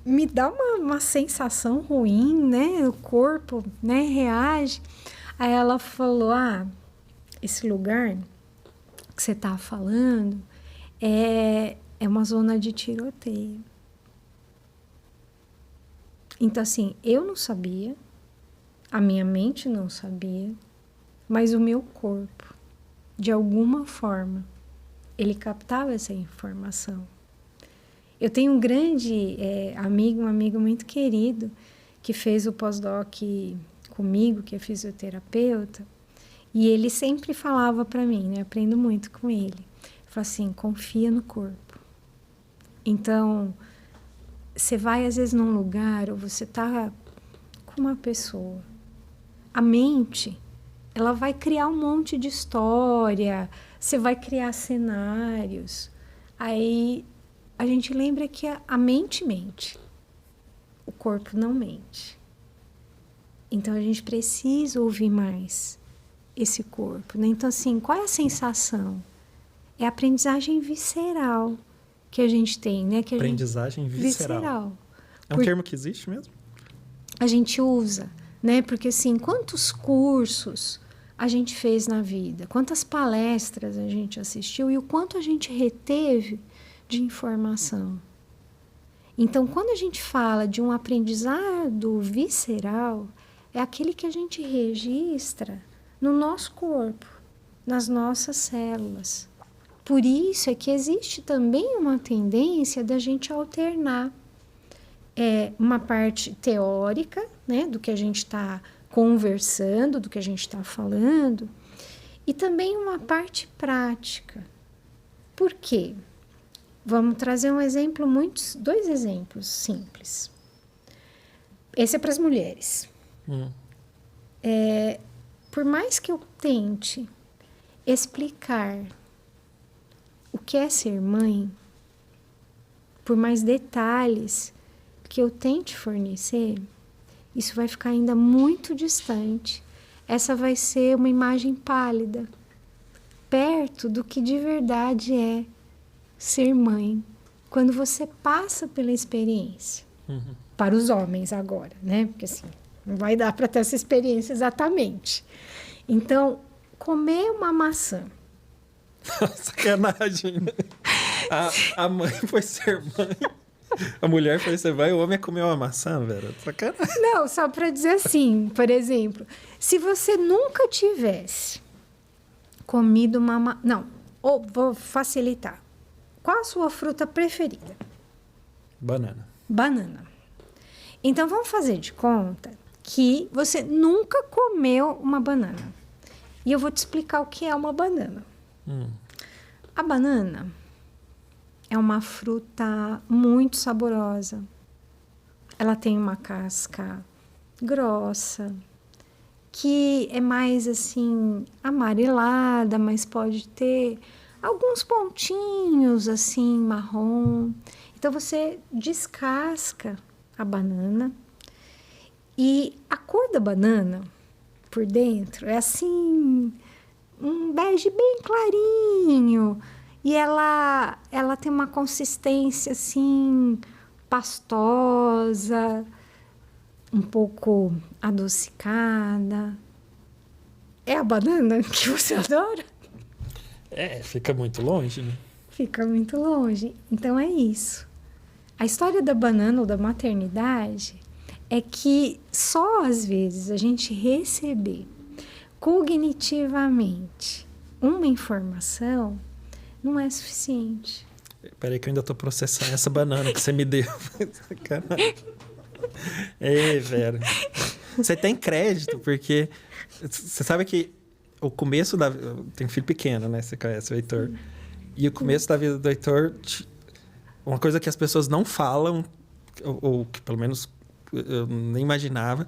me dá uma sensação ruim, né? O corpo, né, reage. Aí ela falou, esse lugar que você tá falando é uma zona de tiroteio. Então, assim, eu não sabia, a minha mente não sabia, mas o meu corpo, de alguma forma, ele captava essa informação. Eu tenho um grande amigo, um amigo muito querido, que fez o pós-doc comigo, que é fisioterapeuta, e ele sempre falava para mim, né? Aprendo muito com ele. Ele falou assim, confia no corpo. Então, você vai às vezes num lugar ou você tá com uma pessoa. A mente, ela vai criar um monte de história, você vai criar cenários. Aí a gente lembra que a mente mente, o corpo não mente. Então a gente precisa ouvir mais esse corpo, né? Então, assim, qual é a sensação? É a aprendizagem visceral que a gente tem, né? Que Aprendizagem visceral. É um termo que existe mesmo? A gente usa, né? Porque, assim, quantos cursos a gente fez na vida, quantas palestras a gente assistiu e o quanto a gente reteve de informação. Então, quando a gente fala de um aprendizado visceral, é aquele que a gente registra no nosso corpo, nas nossas células. Por isso é que existe também uma tendência da gente alternar uma parte teórica, né, do que a gente está conversando, do que a gente está falando, E também uma parte prática. Por quê? Vamos trazer um exemplo, dois exemplos simples. Esse é para as mulheres. Por mais que eu tente explicar o que é ser mãe, por mais detalhes que eu tente fornecer, isso vai ficar ainda muito distante. Essa vai ser uma imagem pálida, perto do que de verdade é ser mãe, quando você passa pela experiência. Para os homens agora, né? Porque assim, não vai dar para ter essa experiência exatamente. Então, comer uma maçã. Sacanagem, né? A mãe foi ser mãe, a mulher foi ser mãe, o homem comeu uma maçã, velho. Sacanagem. Não, só para dizer assim, por exemplo, se você nunca tivesse comido uma maçã... Não, ou vou facilitar. Qual a sua fruta preferida? Banana. Banana. Então, vamos fazer de conta que você nunca comeu uma banana. E eu vou te explicar o que é uma banana. A banana é uma fruta muito saborosa. Ela tem uma casca grossa, que é mais assim amarelada, mas pode ter alguns pontinhos assim marrom. Então você descasca a banana e a cor da banana por dentro é assim um bege bem clarinho e ela tem uma consistência assim pastosa, um pouco adocicada. É a banana que você adora? Fica muito longe, né? Fica muito longe. Então é isso. A história da banana ou da maternidade é que só às vezes a gente receber cognitivamente uma informação não é suficiente. Peraí que eu ainda tô processando essa banana que você me deu. Sacanagem. Ei, Vera. Você tem crédito, porque você sabe que o começo da... Tem um filho pequeno, né? Você conhece o Heitor. E o começo da vida do Heitor... Uma coisa que as pessoas não falam, ou que pelo menos eu nem imaginava,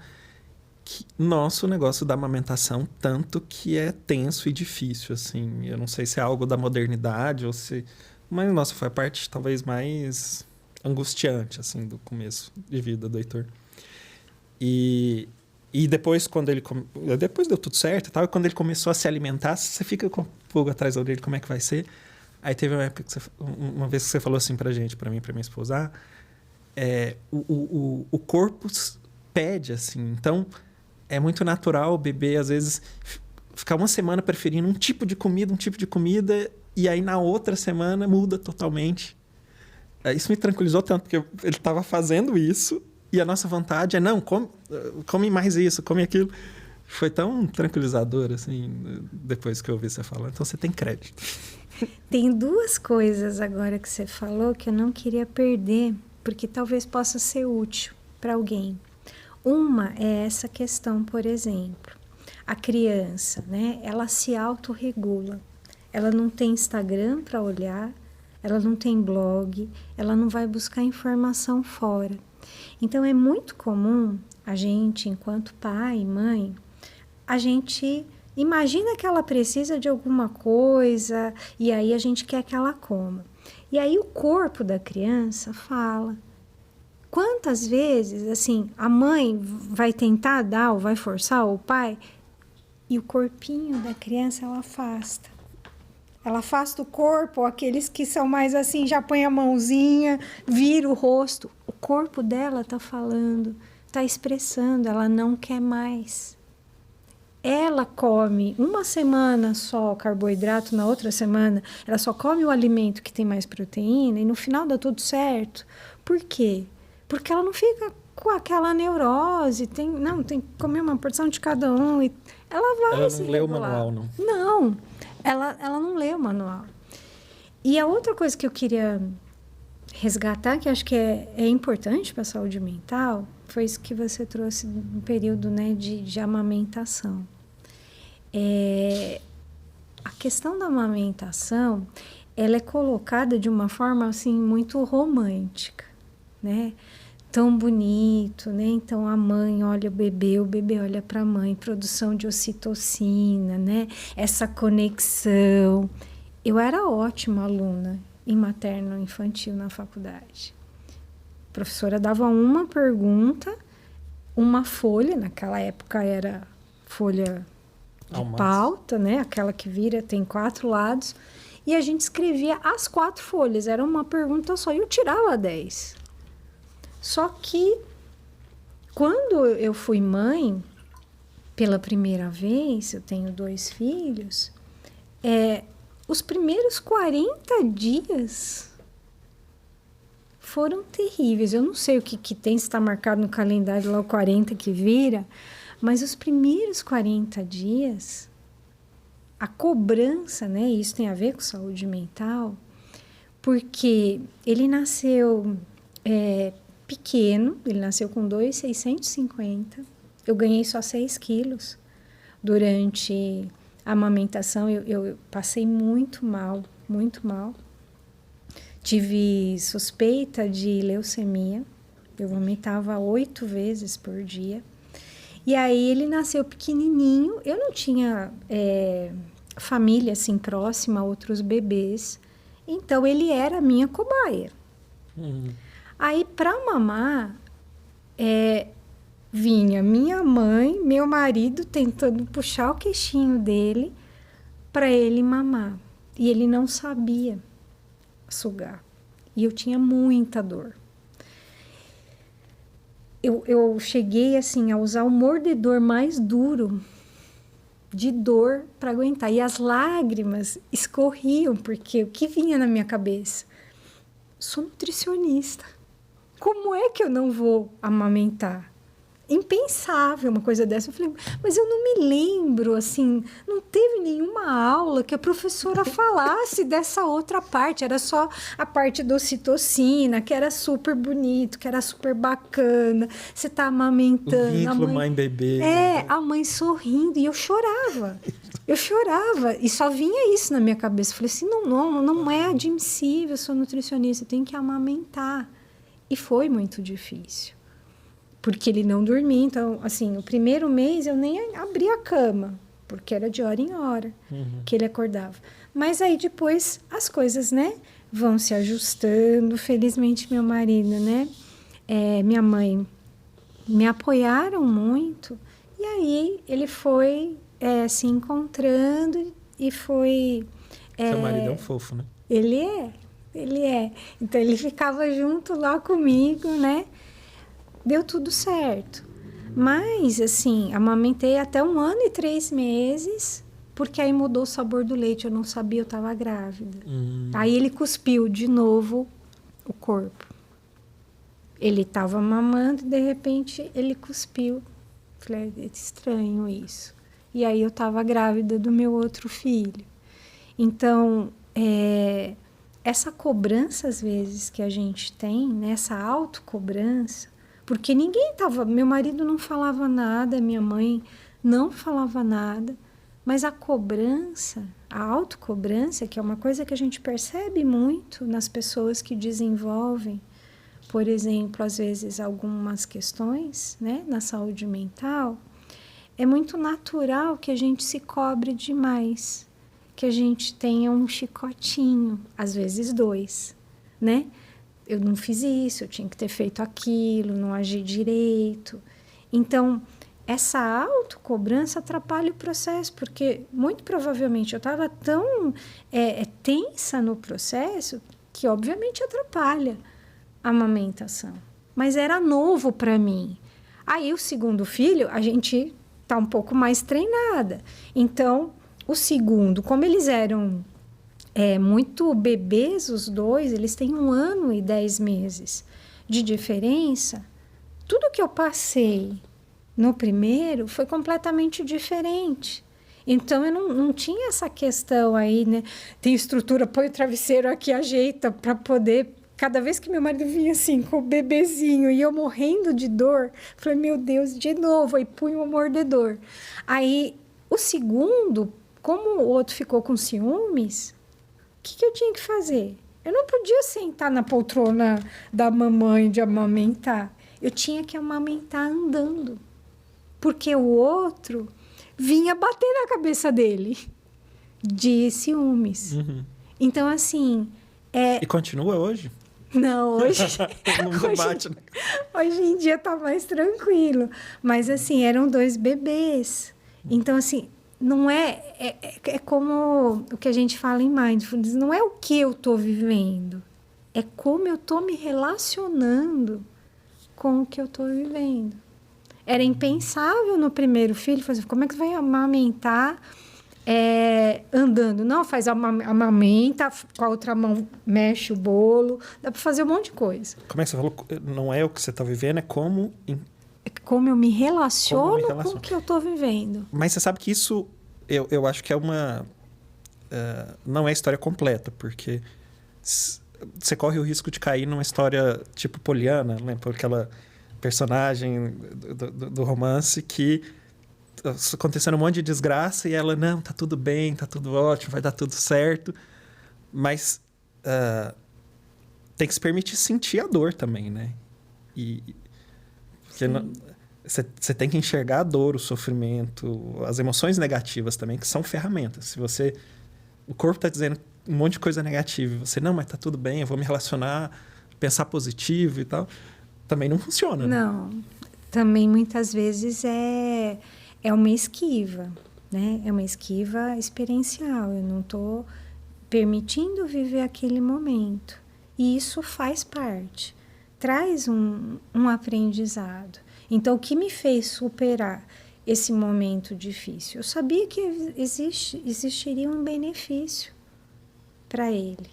que nosso negócio da amamentação, tanto que é tenso e difícil, assim. Eu não sei se é algo da modernidade ou se... Mas, nossa, foi a parte talvez mais angustiante, assim, do começo de vida do Heitor. E depois, quando ele... Depois deu tudo certo e tal, e quando ele começou a se alimentar, você fica com o fogo atrás da orelha, como é que vai ser? Aí teve uma época uma vez que você falou assim pra gente, pra mim, pra minha esposa, o corpo pede, assim. Então, é muito natural o bebê, às vezes, ficar uma semana preferindo um tipo de comida, e aí na outra semana muda totalmente. Isso me tranquilizou tanto, porque ele estava fazendo isso, e a nossa vontade é, não, come mais isso, come aquilo. Foi tão tranquilizador, assim, depois que eu ouvi você falar. Então, você tem crédito. Tem duas coisas agora que você falou que eu não queria perder, porque talvez possa ser útil para alguém. Uma é essa questão, por exemplo, a criança, né? Ela se autorregula. Ela não tem Instagram para olhar, ela não tem blog, ela não vai buscar informação fora. Então, é muito comum a gente, enquanto pai e mãe, a gente... Imagina que ela precisa de alguma coisa e aí a gente quer que ela coma. E aí o corpo da criança fala. Quantas vezes, assim, a mãe vai tentar dar ou vai forçar o pai e o corpinho da criança ela afasta. Ela afasta o corpo, aqueles que são mais assim, já põe a mãozinha, vira o rosto. O corpo dela está falando, está expressando, ela não quer mais. Ela come uma semana só carboidrato, na outra semana ela só come o alimento que tem mais proteína e no final dá tudo certo. Por quê? Porque ela não fica com aquela neurose, tem que comer uma porção de cada um. E ela vai se regular. Ela não lê o manual, não? Não, ela não lê o manual. E a outra coisa que eu queria resgatar, que acho que é importante para a saúde mental, foi isso que você trouxe no período, né, de amamentação. a questão da amamentação, ela é colocada de uma forma assim muito romântica, né? Tão bonito, né? Então a mãe olha o bebê olha para a mãe, produção de ocitocina, né? Essa conexão. Eu era ótima aluna em materno-infantil na faculdade. A professora dava uma pergunta, uma folha, naquela época era folha de pauta, né? Aquela que vira, tem 4 lados, e a gente escrevia as 4 folhas, era uma pergunta só, e eu tirava 10. Só que, quando eu fui mãe, pela primeira vez, eu tenho 2 filhos, os primeiros 40 dias foram terríveis. Eu não sei o que tem, se está marcado no calendário lá o 40 que vira, mas os primeiros 40 dias, a cobrança, né? Isso tem a ver com saúde mental, porque ele nasceu pequeno, ele nasceu com 2,650. Eu ganhei só 6 quilos. Durante a amamentação, eu passei muito mal, muito mal. Tive suspeita de leucemia. Eu vomitava 8 vezes por dia. E aí ele nasceu pequenininho. Eu não tinha família assim próxima, outros bebês. Então ele era a minha cobaia. Aí para mamar, vinha minha mãe, meu marido tentando puxar o queixinho dele para ele mamar. E ele não sabia sugar. E eu tinha muita dor. Eu cheguei assim a usar o mordedor mais duro de dor para aguentar. E as lágrimas escorriam, porque o que vinha na minha cabeça? Sou nutricionista. Como é que eu não vou amamentar? Impensável uma coisa dessa. Eu falei, mas eu não me lembro, assim, não teve nenhuma aula que a professora falasse dessa outra parte. Era só a parte da ocitocina, que era super bonito, que era super bacana. Você tá amamentando. O vínculo mãe-bebê. A mãe sorrindo, e eu chorava. Eu chorava, e só vinha isso na minha cabeça. Eu falei assim, não é admissível, eu sou nutricionista, eu tenho que amamentar. E foi muito difícil. Porque ele não dormia, então, assim, o primeiro mês eu nem abria a cama, porque era de hora em hora que ele acordava. Mas aí depois as coisas, né, vão se ajustando. Felizmente meu marido, né, minha mãe me apoiaram muito, e aí ele foi se encontrando e foi... Seu marido é um fofo, né? Ele é. Então ele ficava junto lá comigo, né? Deu tudo certo. Mas, assim, amamentei até 1 ano e 3 meses, porque aí mudou o sabor do leite. Eu não sabia, eu estava grávida. Aí ele cuspiu de novo o corpo. Ele estava mamando e, de repente, ele cuspiu. Falei, é estranho isso. E aí eu estava grávida do meu outro filho. Então, essa cobrança, às vezes, que a gente tem, né, essa autocobrança, porque meu marido não falava nada, minha mãe não falava nada, mas a cobrança, a autocobrança, que é uma coisa que a gente percebe muito nas pessoas que desenvolvem, por exemplo, às vezes algumas questões, né, na saúde mental, é muito natural que a gente se cobre demais, que a gente tenha um chicotinho, às vezes 2, né? Eu não fiz isso, eu tinha que ter feito aquilo, não agi direito. Então, essa autocobrança atrapalha o processo, porque muito provavelmente eu estava tão tensa no processo que, obviamente, atrapalha a amamentação. Mas era novo para mim. Aí, o segundo filho, a gente está um pouco mais treinada. Então, o segundo, como eles eram... muito bebês, os 2, eles têm 1 ano e 10 meses de diferença. Tudo que eu passei no primeiro foi completamente diferente. Então, eu não tinha essa questão aí, né? Tem estrutura, põe o travesseiro aqui, ajeita para poder... Cada vez que meu marido vinha assim, com o bebezinho, e eu morrendo de dor, falei, meu Deus, de novo, aí punho o mordedor. Aí, o segundo... como o outro ficou com ciúmes, o que eu tinha que fazer? Eu não podia sentar na poltrona da mamãe de amamentar. Eu tinha que amamentar andando. Porque o outro vinha bater na cabeça dele de ciúmes. Então, assim... E continua hoje? Não, hoje... Não bate, né? Hoje em dia tá mais tranquilo. Mas, assim, eram 2 bebês. Então, assim, não é... É como o que a gente fala em Mindfulness. Não é o que eu tô vivendo. É como eu tô me relacionando com o que eu tô vivendo. Era impensável no primeiro filho. Fazer, como é que você vai amamentar andando? Não, faz amamenta, com a outra mão mexe o bolo. Dá para fazer um monte de coisa. Como é que você falou? Não é o que você está vivendo, é como... Como eu me relaciono com o que eu estou vivendo. Mas você sabe que isso, eu acho que é uma... não é a história completa, porque você corre o risco de cair numa história tipo Poliana, né? Por aquela personagem do romance que acontecendo um monte de desgraça e ela, não, tá tudo bem, tá tudo ótimo, vai dar tudo certo. Mas tem que se permitir sentir a dor também, né? Porque você tem que enxergar a dor, o sofrimento, as emoções negativas também, que são ferramentas. Se você... O corpo está dizendo um monte de coisa negativa e você, não, mas tá tudo bem, eu vou me relacionar, pensar positivo e tal, também não funciona, né? Não. Também, muitas vezes, é uma esquiva, né? É uma esquiva experiencial. Eu não estou permitindo viver aquele momento. E isso faz parte. Traz um aprendizado. Então, o que me fez superar esse momento difícil? Eu sabia que existiria um benefício para ele.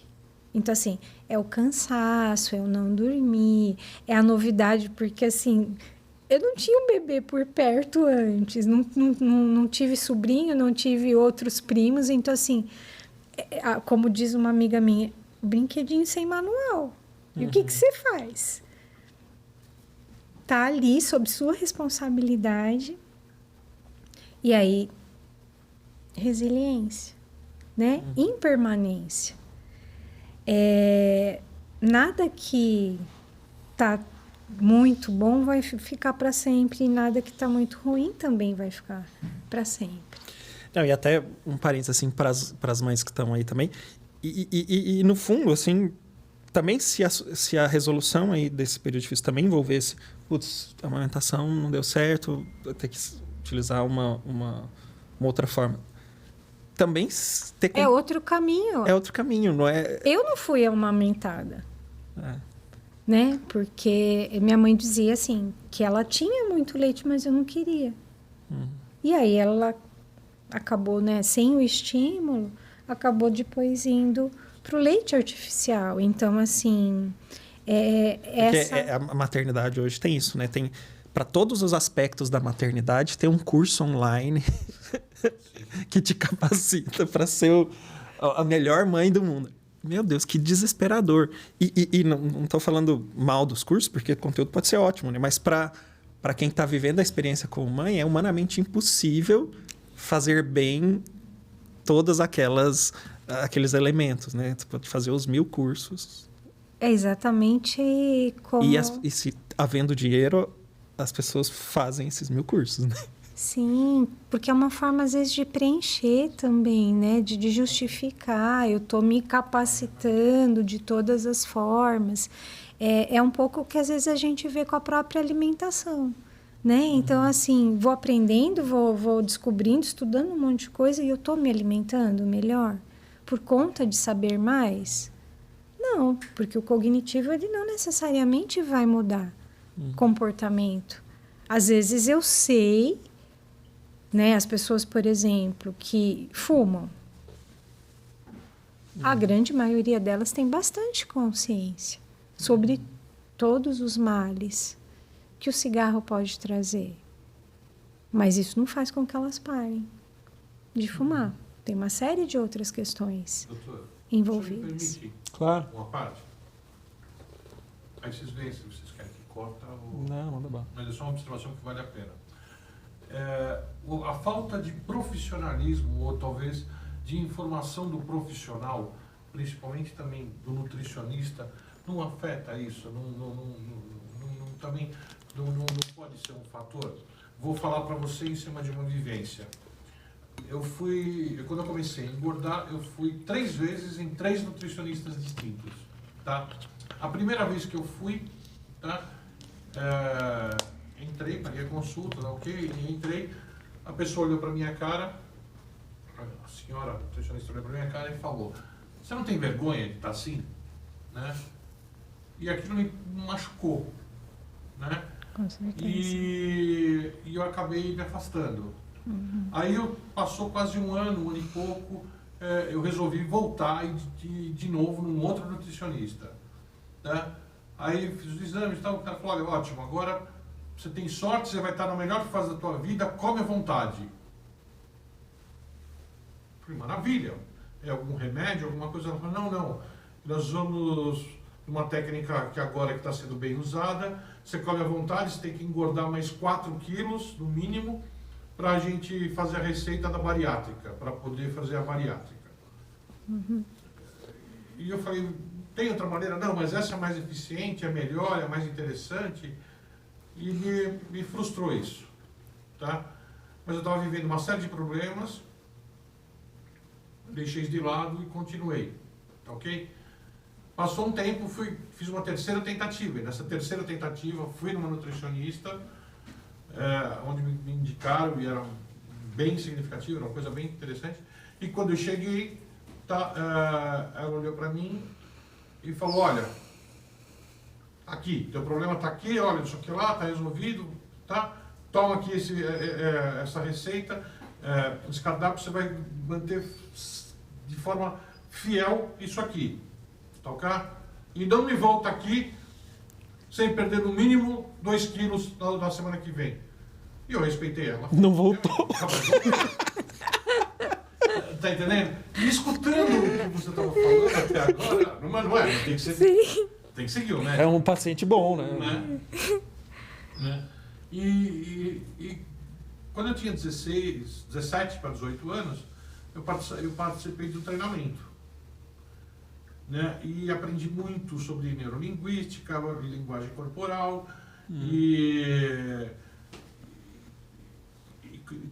Então, assim, é o cansaço, é o não dormir, é a novidade, porque, assim, eu não tinha um bebê por perto antes, não tive sobrinho, não tive outros primos, então, assim, como diz uma amiga minha, brinquedinho sem manual. E o que você faz? Tá ali sob sua responsabilidade. E aí, resiliência, né? Impermanência. Nada que tá muito bom vai ficar para sempre, e nada que tá muito ruim também vai ficar para sempre. Não, e até um parênteses, assim, para as mães que estão aí também. E no fundo, assim, também se a resolução aí desse período difícil também envolvesse, putz, a amamentação não deu certo, vou ter que utilizar uma outra forma. Também ter... É outro caminho. É outro caminho, não é? Eu não fui amamentada. Né? Porque minha mãe dizia assim, que ela tinha muito leite, mas eu não queria. E aí ela acabou, né, sem o estímulo, acabou depois indo para o leite artificial. Então, assim, a maternidade hoje tem isso, né? Tem, para todos os aspectos da maternidade, tem um curso online que te capacita para ser a melhor mãe do mundo. Meu Deus, que desesperador. E não estou falando mal dos cursos, porque o conteúdo pode ser ótimo, né? Mas para quem está vivendo a experiência como mãe, é humanamente impossível fazer bem todas aqueles elementos, né? Você pode fazer os 1000 cursos. É exatamente como... E se havendo dinheiro, as pessoas fazem esses 1000 cursos, né? Sim, porque é uma forma, às vezes, de preencher também, né? De justificar. Eu estou me capacitando de todas as formas. É um pouco o que, às vezes, a gente vê com a própria alimentação, né? Então, assim, vou aprendendo, vou descobrindo, estudando um monte de coisa e eu estou me alimentando melhor por conta de saber mais? Não, porque o cognitivo, ele não necessariamente vai mudar comportamento. Às vezes, eu sei... Né? As pessoas, por exemplo, que fumam, a grande maioria delas tem bastante consciência sobre todos os males que o cigarro pode trazer. Mas isso não faz com que elas parem de fumar. Tem uma série de outras questões envolvidas. Se me permite, claro, uma parte. Aí vocês veem se vocês querem que corta ou... Não, manda bom. Mas é só uma observação que vale a pena. a falta de profissionalismo, ou talvez de informação do profissional, principalmente também do nutricionista, não afeta isso? Também não pode ser um fator? Vou falar para você em cima de uma vivência. Quando eu comecei a engordar, eu fui 3 vezes em 3 nutricionistas distintos, tá? A primeira vez que eu fui, tá? Entrei, paguei a consulta, tá, ok? Entrei, a pessoa olhou para minha cara, a senhora nutricionista olhou para minha cara e falou: você não tem vergonha de estar assim? Né? E aquilo me machucou, né? Com certeza. E eu acabei me afastando. Aí passou quase um ano e pouco, eu resolvi voltar de novo num outro nutricionista, né? Aí fiz os exames e tal, o cara falou: olha, ótimo, agora você tem sorte, você vai estar na melhor fase da tua vida, come à vontade. Falei: maravilha, é algum remédio, alguma coisa? Ela falou: não, nós vamos uma técnica que agora está sendo bem usada, você come à vontade, você tem que engordar mais 4 quilos, no mínimo, para a gente fazer a receita da bariátrica, para poder fazer a bariátrica. E eu falei: tem outra maneira? Não, mas essa é mais eficiente, é melhor, é mais interessante. E me frustrou isso, tá? Mas eu estava vivendo uma série de problemas, deixei isso de lado e continuei, tá, ok? Passou um tempo, fiz uma terceira tentativa, e nessa terceira tentativa fui numa nutricionista, onde me indicaram, e era bem significativo, era uma coisa bem interessante. E quando eu cheguei, ela olhou para mim e falou: olha, aqui, teu problema está aqui, olha, isso aqui lá, está resolvido, tá? Toma aqui essa receita, esse cardápio, você vai manter de forma fiel isso aqui, tá, ok? E não me volta aqui sem perder no mínimo 2 quilos na semana que vem. E eu respeitei ela. Não voltou. Tá entendendo? E escutando o que você estava falando até agora, não é, tem que ser... Sim. Tem que seguir o médico. É um paciente bom, né? Né? E quando eu tinha 17 para 18 anos, eu participei do treinamento. Né? E aprendi muito sobre neurolinguística, linguagem corporal e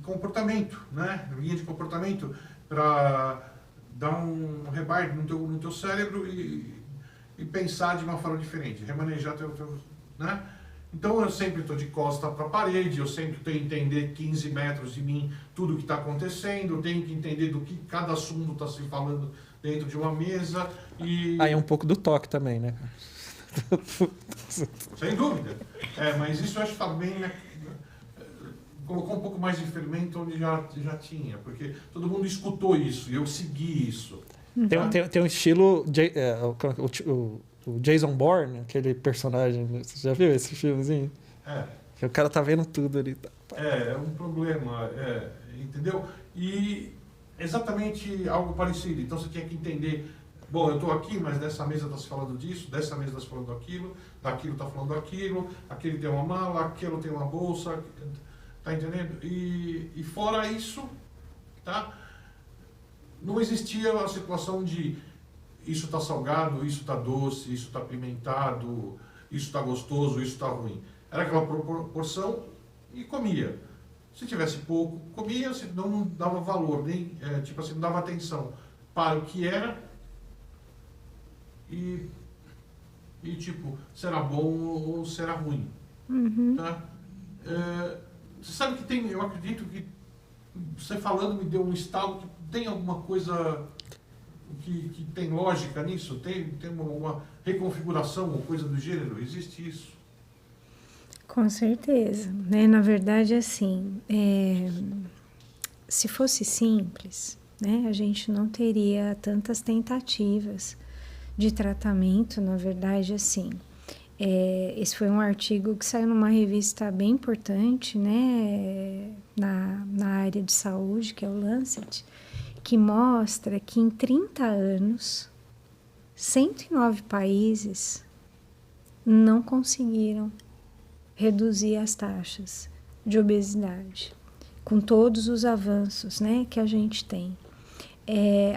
comportamento, né? Linha de comportamento para dar um rebar no teu cérebro e pensar de uma forma diferente, remanejar né? Então eu sempre estou de costa para a parede, eu sempre tenho que entender 15 metros de mim tudo o que está acontecendo, eu tenho que entender do que cada assunto está se falando dentro de uma mesa. E aí é um pouco do toque também, né? Sem dúvida. Mas isso eu acho que está bem, né? Colocou um pouco mais de fermento onde já tinha, porque todo mundo escutou isso e eu segui isso. Tem um estilo... O Jason Bourne, aquele personagem... Você já viu esse filmezinho? Que o cara tá vendo tudo ali. É um problema, entendeu? E exatamente algo parecido. Então você tinha que entender... Bom, eu estou aqui, mas dessa mesa está se falando disso, dessa mesa está se falando daquilo está falando aquilo, aquele tem uma mala, aquele tem uma bolsa... Tá entendendo? E fora isso, tá? Não existia a situação de isso está salgado, isso está doce, isso está apimentado, isso está gostoso, isso está ruim. Era aquela proporção e comia. Se tivesse pouco, comia, se não dava valor, nem, tipo assim, não dava atenção para o que era e tipo, será bom ou será ruim. Tá? Você sabe que eu acredito que você falando me deu um estalo que tem alguma coisa que tem lógica nisso? Tem uma reconfiguração ou coisa do gênero? Existe isso? Com certeza. Né? Na verdade, assim, se fosse simples, né, a gente não teria tantas tentativas de tratamento. Na verdade, assim... esse foi um artigo que saiu numa revista bem importante, né, na área de saúde, que é o Lancet, que mostra que em 30 anos, 109 países não conseguiram reduzir as taxas de obesidade. com todos os avanços, né, que a gente tem.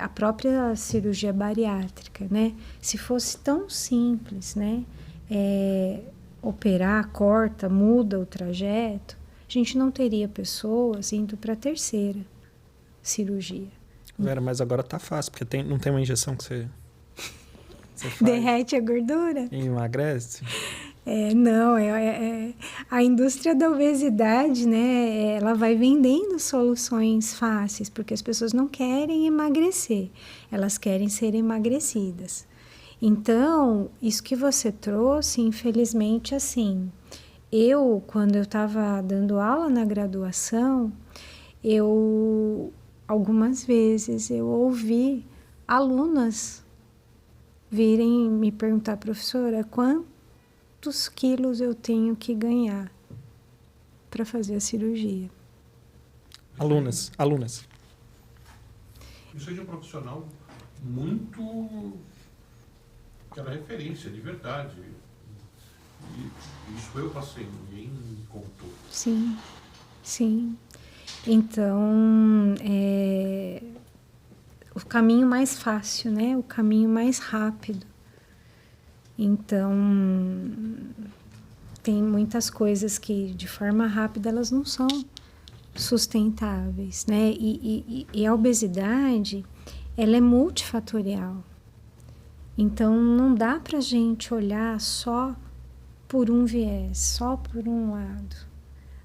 A própria cirurgia bariátrica, né? Se fosse tão simples, né? Operar, corta, muda o trajeto, a gente não teria pessoas indo para a terceira cirurgia. Vera, mas agora tá fácil, porque não tem uma injeção que você faz derrete a gordura? e emagrece? Não, a indústria da obesidade, né, ela vai vendendo soluções fáceis, porque as pessoas não querem emagrecer, elas querem ser emagrecidas. Então, isso que você trouxe, infelizmente, assim, quando eu estava dando aula na graduação, algumas vezes eu ouvi alunas virem me perguntar, professora, quantos quilos eu tenho que ganhar para fazer a cirurgia? Alunas. Isso é de um profissional muito... que era referência, de verdade. E isso eu passei, ninguém me contou. Sim, sim. Então, o caminho mais fácil, né? O caminho mais rápido. Então, tem muitas coisas que, de forma rápida, elas não são sustentáveis, né? E a obesidade, ela é multifatorial. Então, não dá pra gente olhar só por um viés, só por um lado.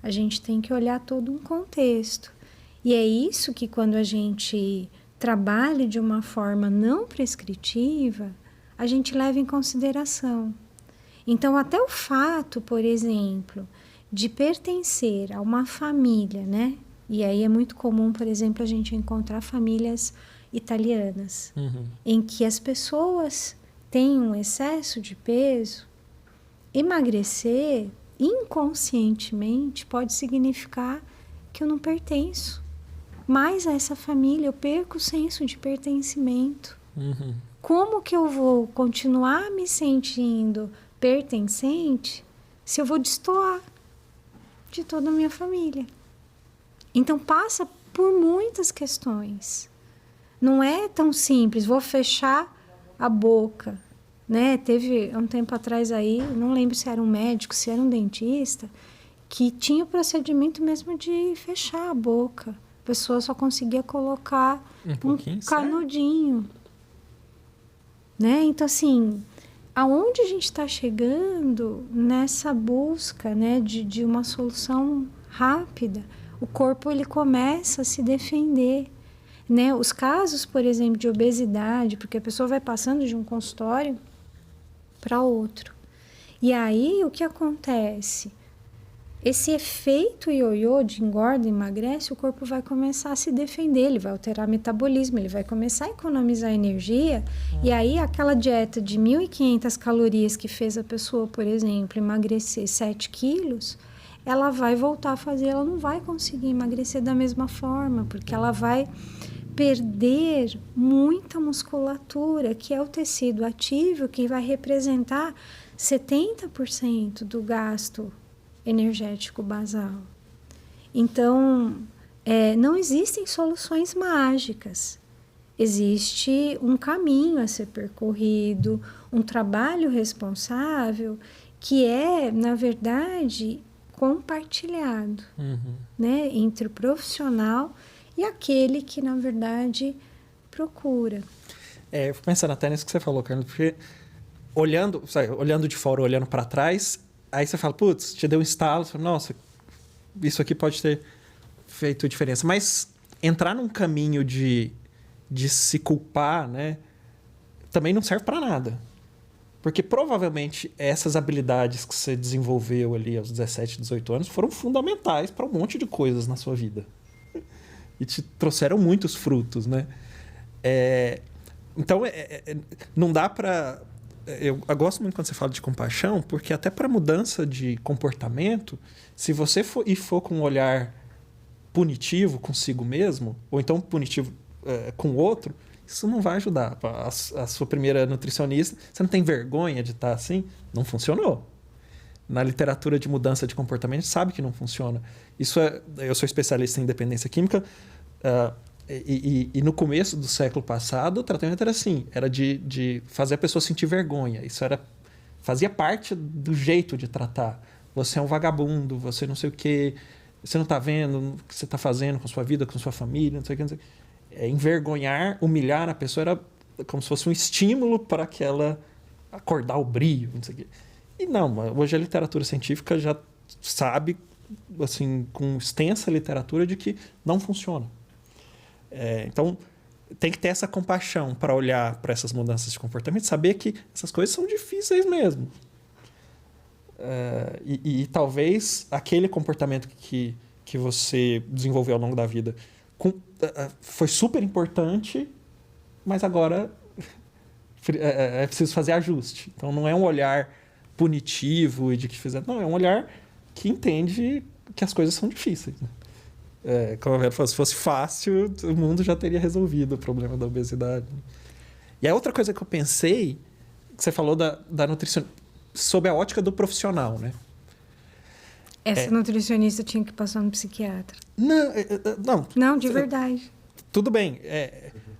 A gente tem que olhar todo um contexto. E é isso que, quando a gente trabalha de uma forma não prescritiva, a gente leva em consideração. Então, até o fato, por exemplo, de pertencer a uma família, né? E aí é muito comum, por exemplo, a gente encontrar famílias italianas, em que as pessoas têm um excesso de peso. Emagrecer inconscientemente pode significar que eu não pertenço mais a essa família, eu perco o senso de pertencimento. Como que eu vou continuar me sentindo pertencente se eu vou destoar de toda a minha família? Então passa por muitas questões. Não é tão simples, vou fechar a boca, né? Teve um tempo atrás aí, não lembro se era um médico, se era um dentista, que tinha o procedimento mesmo de fechar a boca. A pessoa só conseguia colocar um canudinho. Né? Então, assim, aonde a gente está chegando nessa busca, né, de uma solução rápida? O corpo ele começa a se defender. Né? Os casos, por exemplo, de obesidade, porque a pessoa vai passando de um consultório para outro. E aí, o que acontece? Esse efeito ioiô de engorda e emagrece, o corpo vai começar a se defender, ele vai alterar o metabolismo, ele vai começar a economizar energia, e aí aquela dieta de 1.500 calorias que fez a pessoa, por exemplo, emagrecer 7 quilos, ela vai voltar a fazer, ela não vai conseguir emagrecer da mesma forma, porque ela vai perder muita musculatura, que é o tecido ativo, que vai representar 70% do gasto energético basal. Então, não existem soluções mágicas. Existe um caminho a ser percorrido, um trabalho responsável que é, na verdade, compartilhado, né, entre o profissional e aquele que, na verdade, procura. Eu fico pensando até nisso que você falou, Carlos, porque olhando de fora, olhando para trás, aí você fala, putz, te deu um estalo, você fala, nossa, isso aqui pode ter feito diferença. Mas entrar num caminho de se culpar, né, também não serve para nada. Porque provavelmente essas habilidades que você desenvolveu ali aos 17, 18 anos foram fundamentais para um monte de coisas na sua vida. E te trouxeram muitos frutos, né? Então, não dá para... Eu gosto muito quando você fala de compaixão, porque até para mudança de comportamento, se você for com um olhar punitivo consigo mesmo, ou então punitivo com o outro, isso não vai ajudar. A sua primeira nutricionista, você não tem vergonha de estar assim? Não funcionou. na literatura de mudança de comportamento sabe que não funciona. Eu sou especialista em dependência química, e no começo do século passado o tratamento era assim, era de fazer a pessoa sentir vergonha. Isso fazia parte do jeito de tratar. Você é um vagabundo, você não sei o quê, você não está vendo o que você está fazendo com a sua vida, com a sua família, não sei o quê. Não sei o quê. Envergonhar, humilhar a pessoa era como se fosse um estímulo para que ela acordar o brilho, não sei o quê. E não, hoje a literatura científica já sabe, assim, com extensa literatura, de que não funciona. Então, tem que ter essa compaixão para olhar para essas mudanças de comportamento e saber que essas coisas são difíceis mesmo. E talvez aquele comportamento que você desenvolveu ao longo da vida foi super importante, mas agora é preciso fazer ajuste. Então, não é um olhar punitivo e de que fizer. Não, é um olhar que entende que as coisas são difíceis. Né? Como a Vera falou, se fosse fácil, o mundo já teria resolvido o problema da obesidade. E a outra coisa que eu pensei, que você falou da nutrição, sob a ótica do profissional, né? Essa nutricionista tinha que passar no psiquiatra. Não. Não, de verdade. Tudo bem.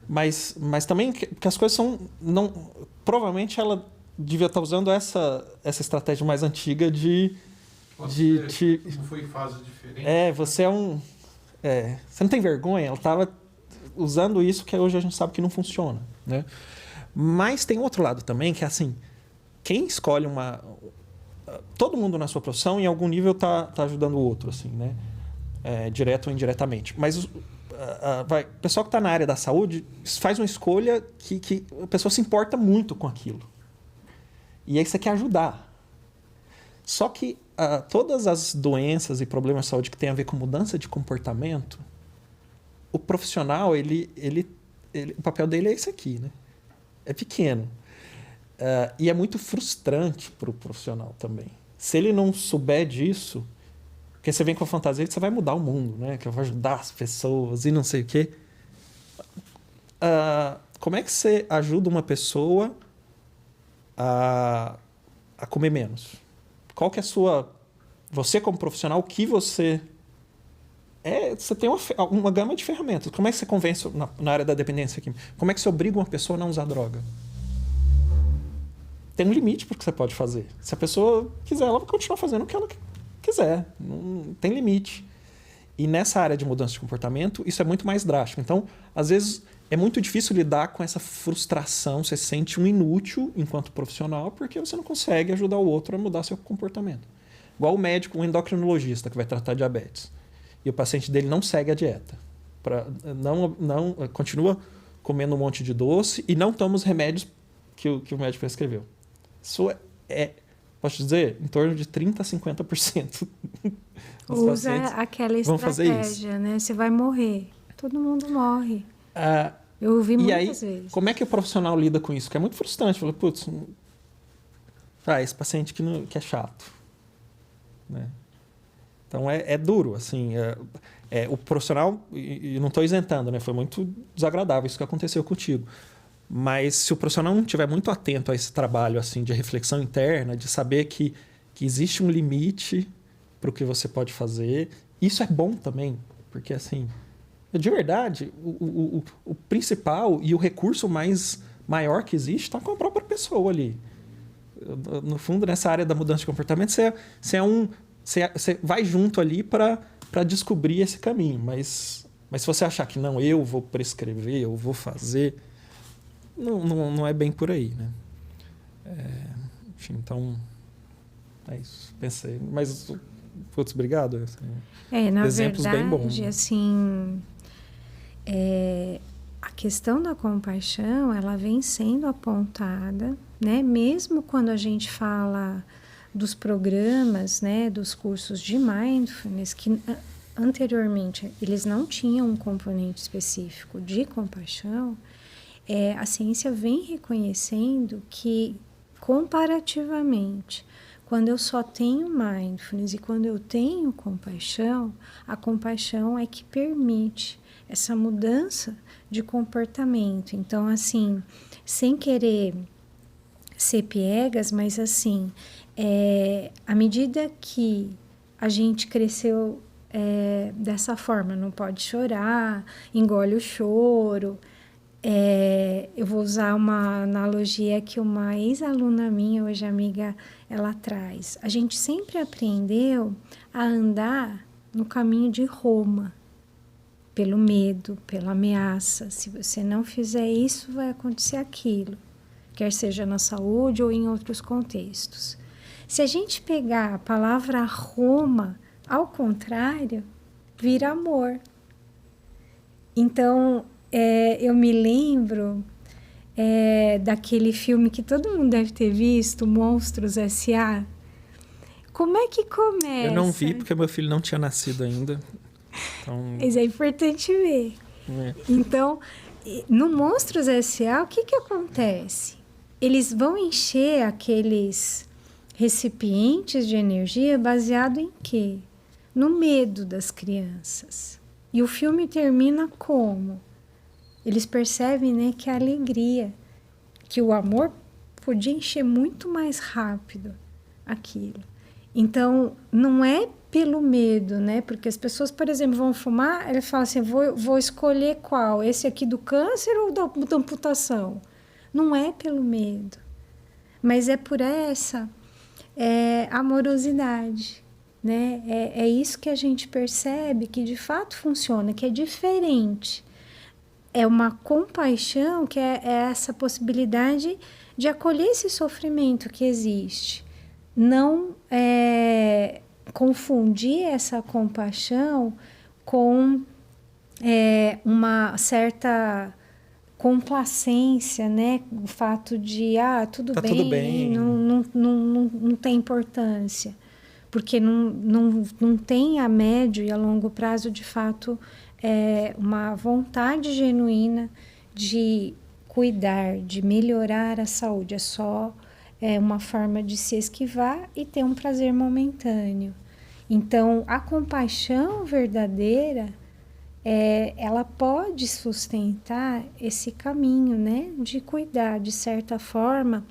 Mas também que as coisas são... provavelmente ela devia estar usando essa estratégia mais antiga de como foi em fase diferente. Você você não tem vergonha? Ela estava usando isso que hoje a gente sabe que não funciona, né? Mas tem outro lado também, que é assim, quem escolhe todo mundo na sua profissão, em algum nível, tá ajudando o outro, assim, né? Direto ou indiretamente. Mas o pessoal que está na área da saúde faz uma escolha que a pessoa se importa muito com aquilo. E aí você quer ajudar. Só que todas as doenças e problemas de saúde que têm a ver com mudança de comportamento, o profissional, o papel dele é esse aqui, né? É pequeno. E é muito frustrante para o profissional também. Se ele não souber disso, porque você vem com a fantasia que você vai mudar o mundo, né? Que eu vou ajudar as pessoas e não sei o quê. Como é que você ajuda uma pessoa a comer menos? Qual que é a sua... Você, como profissional, o que você... Você tem uma gama de ferramentas. Como é que você convence na área da dependência química? Como é que você obriga uma pessoa a não usar droga? Tem um limite para o que você pode fazer. Se a pessoa quiser, ela vai continuar fazendo o que ela quiser. Não tem limite. E nessa área de mudança de comportamento, isso é muito mais drástico. Então, às vezes, é muito difícil lidar com essa frustração. Você se sente um inútil enquanto profissional porque você não consegue ajudar o outro a mudar seu comportamento. Igual o médico, um endocrinologista que vai tratar diabetes. E o paciente dele não segue a dieta. Continua comendo um monte de doce e não toma os remédios que o médico prescreveu. Isso posso dizer, em torno de 30% a 50% dos Usa pacientes aquela vão fazer isso. né? Você vai morrer. Todo mundo morre. Eu ouvi muitas vezes. Como é que o profissional lida com isso? Que é muito frustrante. Fala, putz, esse paciente que é chato. Né? Então, é duro. Assim, o profissional, e não estou isentando, né? Foi muito desagradável isso que aconteceu contigo. Mas se o profissional não estiver muito atento a esse trabalho assim, de reflexão interna, de saber que existe um limite para o que você pode fazer, isso é bom também. Porque, assim, de verdade, o principal e o recurso maior que existe está com a própria pessoa ali. No fundo, nessa área da mudança de comportamento, você vai junto ali para descobrir esse caminho. Mas se você achar que não, eu vou prescrever, eu vou fazer... Não é bem por aí, né? Enfim, então, é isso. Pensei. Mas, putz, obrigado. Assim, na exemplos verdade, bem bons. Né? Assim, a questão da compaixão, ela vem sendo apontada, né? Mesmo quando a gente fala dos programas, né? Dos cursos de mindfulness, que anteriormente eles não tinham um componente específico de compaixão, a ciência vem reconhecendo que, comparativamente, quando eu só tenho mindfulness e quando eu tenho compaixão, a compaixão é que permite essa mudança de comportamento. Então, assim, sem querer ser piegas, mas assim, À medida que a gente cresceu dessa forma, não pode chorar, engole o choro. Eu vou usar uma analogia que uma ex-aluna minha, hoje amiga, ela traz. A gente sempre aprendeu a andar no caminho de Roma, pelo medo, pela ameaça. Se você não fizer isso, vai acontecer aquilo, quer seja na saúde ou em outros contextos. Se a gente pegar a palavra Roma, ao contrário, vira amor. Então, eu me lembro daquele filme que todo mundo deve ter visto, Monstros S.A. Como é que começa? Eu não vi porque meu filho não tinha nascido ainda. Então... Mas é importante ver. Então, no Monstros S.A., o que acontece? Eles vão encher aqueles recipientes de energia baseado em quê? No medo das crianças. E o filme termina como? Eles percebem, né, que a alegria, que o amor podia encher muito mais rápido aquilo. Então, não é pelo medo, né? Porque as pessoas, por exemplo, vão fumar, eles falam assim, vou escolher qual? Esse aqui do câncer ou da amputação? Não é pelo medo, mas é por essa amorosidade, né? É isso que a gente percebe que de fato funciona, que é diferente. É uma compaixão que é essa possibilidade de acolher esse sofrimento que existe. Não confundir essa compaixão com uma certa complacência, né? O fato de, tudo bem, não tem importância. Porque não tem a médio e a longo prazo, de fato, uma vontade genuína de cuidar, de melhorar a saúde. É só uma forma de se esquivar e ter um prazer momentâneo. Então, a compaixão verdadeira, ela pode sustentar esse caminho, né? De cuidar. De certa forma,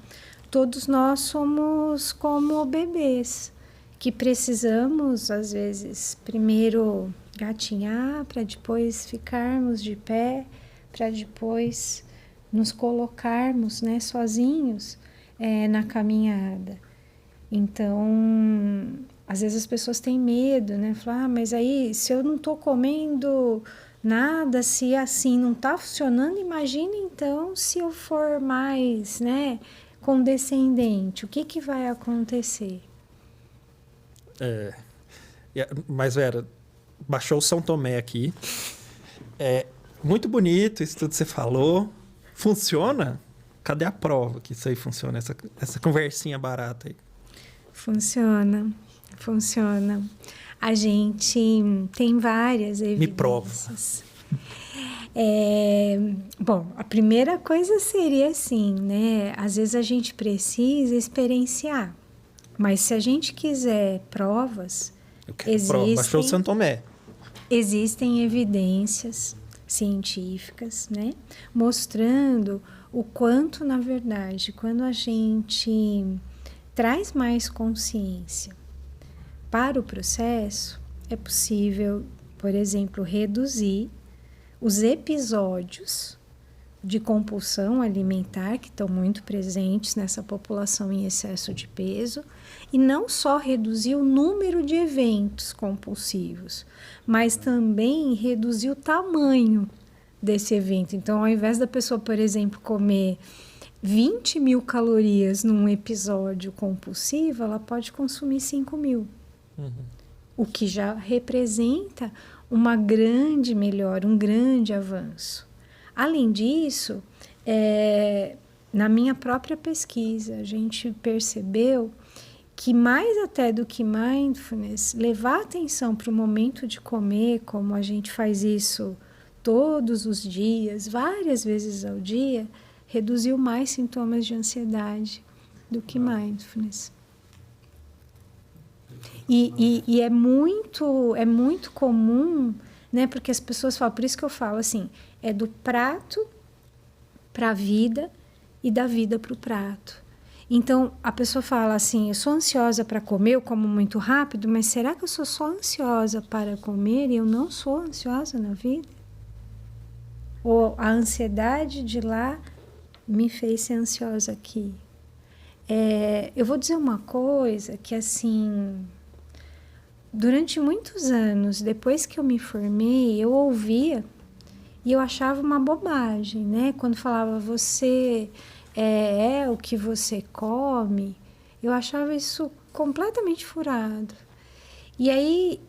todos nós somos como bebês, que precisamos, às vezes, primeiro gatinhar, para depois ficarmos de pé, para depois nos colocarmos, né, sozinhos na caminhada. Então, às vezes as pessoas têm medo, né? Falam, mas aí se eu não estou comendo nada, se assim não está funcionando, imagina então se eu for mais, né, condescendente, o que vai acontecer? Mas, Vera, baixou o São Tomé aqui. Muito bonito isso tudo que você falou. Funciona? Cadê a prova que isso aí funciona? Essa conversinha barata aí. Funciona. A gente tem várias evidências. Me prova. Bom, a primeira coisa seria assim, né? Às vezes a gente precisa experienciar. Mas se a gente quiser provas, baixou o São Tomé. Existem evidências científicas, né, mostrando o quanto, na verdade, quando a gente traz mais consciência para o processo, é possível, por exemplo, reduzir os episódios de compulsão alimentar que estão muito presentes nessa população em excesso de peso, e não só reduzir o número de eventos compulsivos, mas também reduzir o tamanho desse evento. Então, ao invés da pessoa, por exemplo, comer 20.000 calorias num episódio compulsivo, ela pode consumir 5.000. O que já representa uma grande melhora, um grande avanço. Além disso, na minha própria pesquisa, a gente percebeu que mais até do que mindfulness, levar atenção para o momento de comer, como a gente faz isso todos os dias, várias vezes ao dia, reduziu mais sintomas de ansiedade do que mindfulness. E é muito comum, né? Porque as pessoas falam, por isso que eu falo assim, é do prato para a vida e da vida para o prato. Então, a pessoa fala assim, eu sou ansiosa para comer, eu como muito rápido, mas será que eu sou só ansiosa para comer e eu não sou ansiosa na vida? Ou a ansiedade de lá me fez ser ansiosa aqui? Eu vou dizer uma coisa que, assim, durante muitos anos, depois que eu me formei, eu ouvia e eu achava uma bobagem, né? Quando falava, você é o que você come, eu achava isso completamente furado. E aí,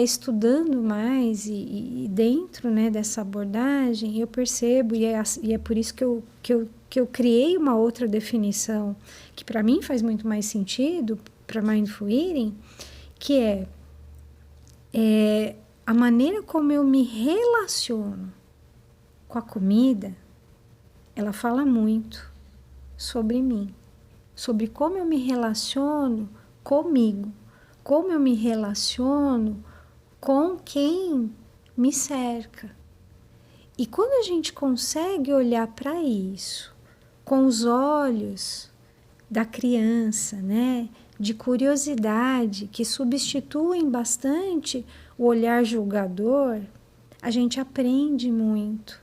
estudando mais e dentro, né, dessa abordagem, eu percebo, e é por isso que eu criei uma outra definição, que para mim faz muito mais sentido, para Mindful Eating, que é a maneira como eu me relaciono com a comida, ela fala muito sobre mim, sobre como eu me relaciono comigo, como eu me relaciono com quem me cerca. E quando a gente consegue olhar para isso com os olhos da criança, né, de curiosidade, que substituem bastante o olhar julgador, a gente aprende muito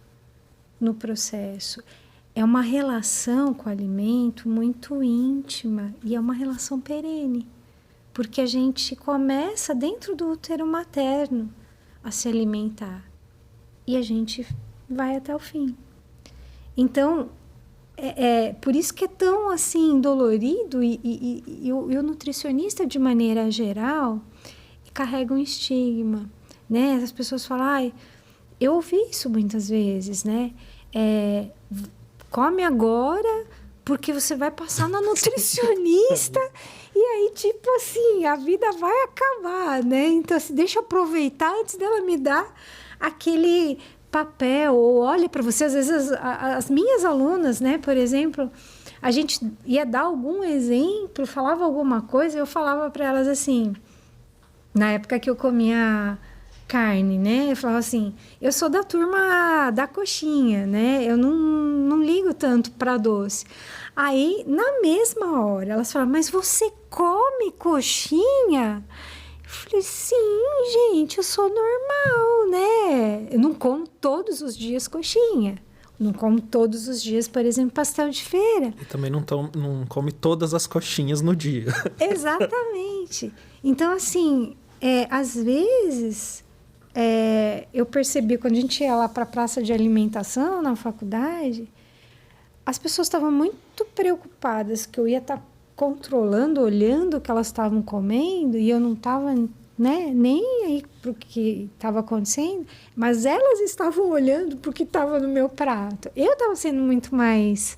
no processo. É uma relação com o alimento muito íntima e é uma relação perene, porque a gente começa dentro do útero materno a se alimentar e a gente vai até o fim. Então, por isso que é tão assim dolorido e o nutricionista, de maneira geral, carrega um estigma, né? As pessoas falam, eu ouvi isso muitas vezes, né? Come agora porque você vai passar na nutricionista e aí, tipo assim, a vida vai acabar, né? Então, assim, deixa eu aproveitar antes dela me dar aquele papel, ou olha para você, às vezes as minhas alunas, né, por exemplo, a gente ia dar algum exemplo, falava alguma coisa, eu falava para elas assim, na época que eu comia carne, né, eu falava assim, eu sou da turma da coxinha, né, eu não ligo tanto para doce. Aí, na mesma hora, elas falavam, mas você come coxinha? Eu falei, sim, gente, eu sou normal, né? Eu não como todos os dias coxinha. Não como todos os dias, por exemplo, pastel de feira. E também não come todas as coxinhas no dia. Exatamente. Então, assim, às vezes, eu percebi, quando a gente ia lá para a praça de alimentação, na faculdade, as pessoas estavam muito preocupadas que eu ia estar controlando, olhando o que elas estavam comendo e eu não estava, né, nem aí para o que estava acontecendo, mas elas estavam olhando para o que estava no meu prato. Eu estava sendo muito mais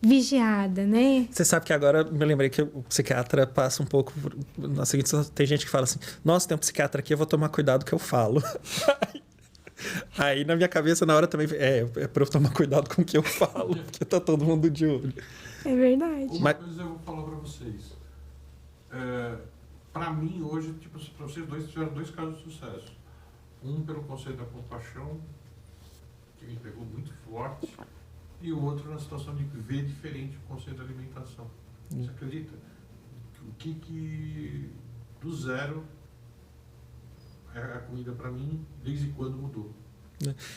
vigiada, né? Você sabe que agora me lembrei que o psiquiatra passa um pouco na seguinte, tem gente que fala assim, nossa, tem um psiquiatra aqui, eu vou tomar cuidado com o que eu falo. Aí na minha cabeça na hora também é para eu tomar cuidado com o que eu falo, porque tá todo mundo de olho. É verdade. Uma coisa eu vou falar para vocês. Para mim hoje, tipo, para vocês dois tiveram dois casos de sucesso. Um pelo conceito da compaixão, que me pegou muito forte, e o outro na situação de ver diferente o conceito da alimentação. Você acredita? O que do zero a comida para mim, desde quando mudou?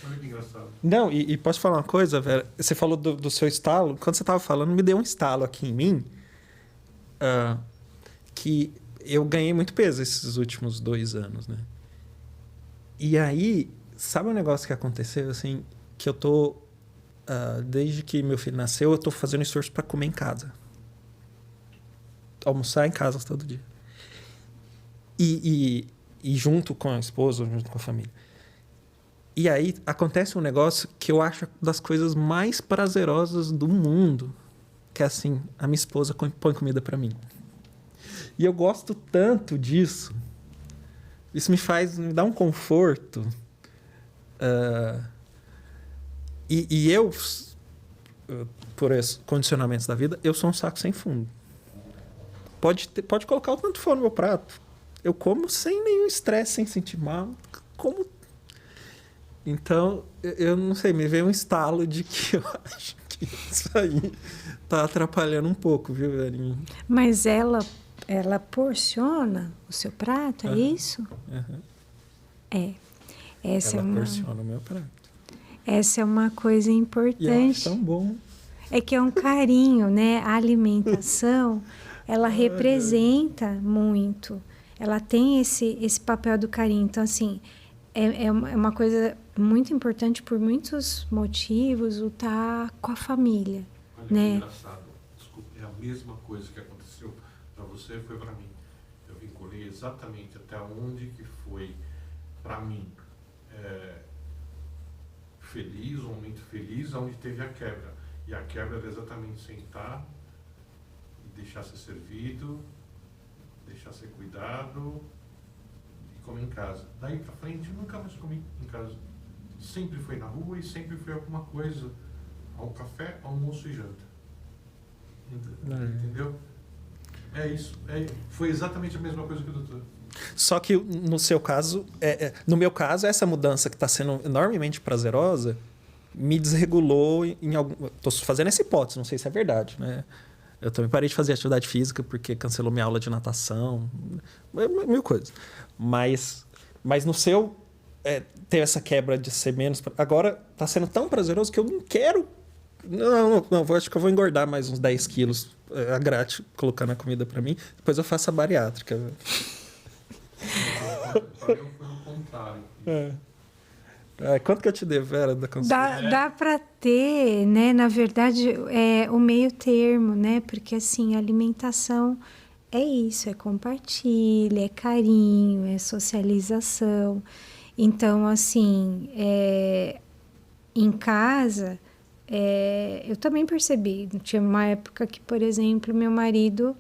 Olha que engraçado. Não, e posso falar uma coisa, velho? Você falou do seu estalo. Quando você estava falando, me deu um estalo aqui em mim que eu ganhei muito peso esses últimos 2 anos, né? E aí, sabe um negócio que aconteceu, assim? Que eu tô... desde que meu filho nasceu, eu tô fazendo esforço para comer em casa. Almoçar em casa todo dia. E junto com a esposa, junto com a família. E aí acontece um negócio que eu acho das coisas mais prazerosas do mundo, que é assim, a minha esposa põe comida para mim. E eu gosto tanto disso. Isso me dá um conforto. E eu, por esses condicionamentos da vida, eu sou um saco sem fundo. Pode colocar o quanto for no meu prato. Eu como sem nenhum estresse, sem sentir mal. Como... Então, eu não sei, me veio um estalo de que eu acho Isso aí tá atrapalhando um pouco, viu, velhinho? Mas ela porciona o seu prato, é isso? Aham. É. Essa Ela é uma, porciona o meu prato. essa é uma coisa E eu acho importante. tão bom. É que é um carinho, né? A alimentação, ela representa muito. Ela tem esse papel do carinho. Então, assim, é uma coisa muito importante por muitos motivos, o estar com a família, Olha que né? engraçado. Desculpa, é a mesma coisa que aconteceu para você foi para mim. Eu vinculei exatamente até onde que foi para mim feliz, um momento feliz, onde teve a quebra. E a quebra era exatamente sentar e deixar ser servido, deixar ser cuidado e comer em casa. Daí para frente eu nunca mais comi em casa. Sempre foi na rua e sempre foi alguma coisa, ao café, almoço e janta. Entendeu? É isso. Foi exatamente a mesma coisa que o doutor. Só que no seu caso, no meu caso, essa mudança que está sendo enormemente prazerosa me desregulou em algum. Estou fazendo essa hipótese, não sei se é verdade, né? Eu também parei de fazer atividade física porque cancelou minha aula de natação, mil coisas. Mas no seu, teve essa quebra de ser menos. Agora está sendo tão prazeroso que eu não quero. Não, acho que eu vou engordar mais uns 10 quilos a grátis, colocando a comida para mim. Depois eu faço a bariátrica. Para eu foi o contrário. Quanto que eu te devo, Vera, da consulta? Dá para ter, né? Na verdade, o meio termo, né? Porque assim, a alimentação é isso, é compartilha, é carinho, é socialização. Então, assim, em casa, eu também percebi. Tinha uma época que, por exemplo, meu marido,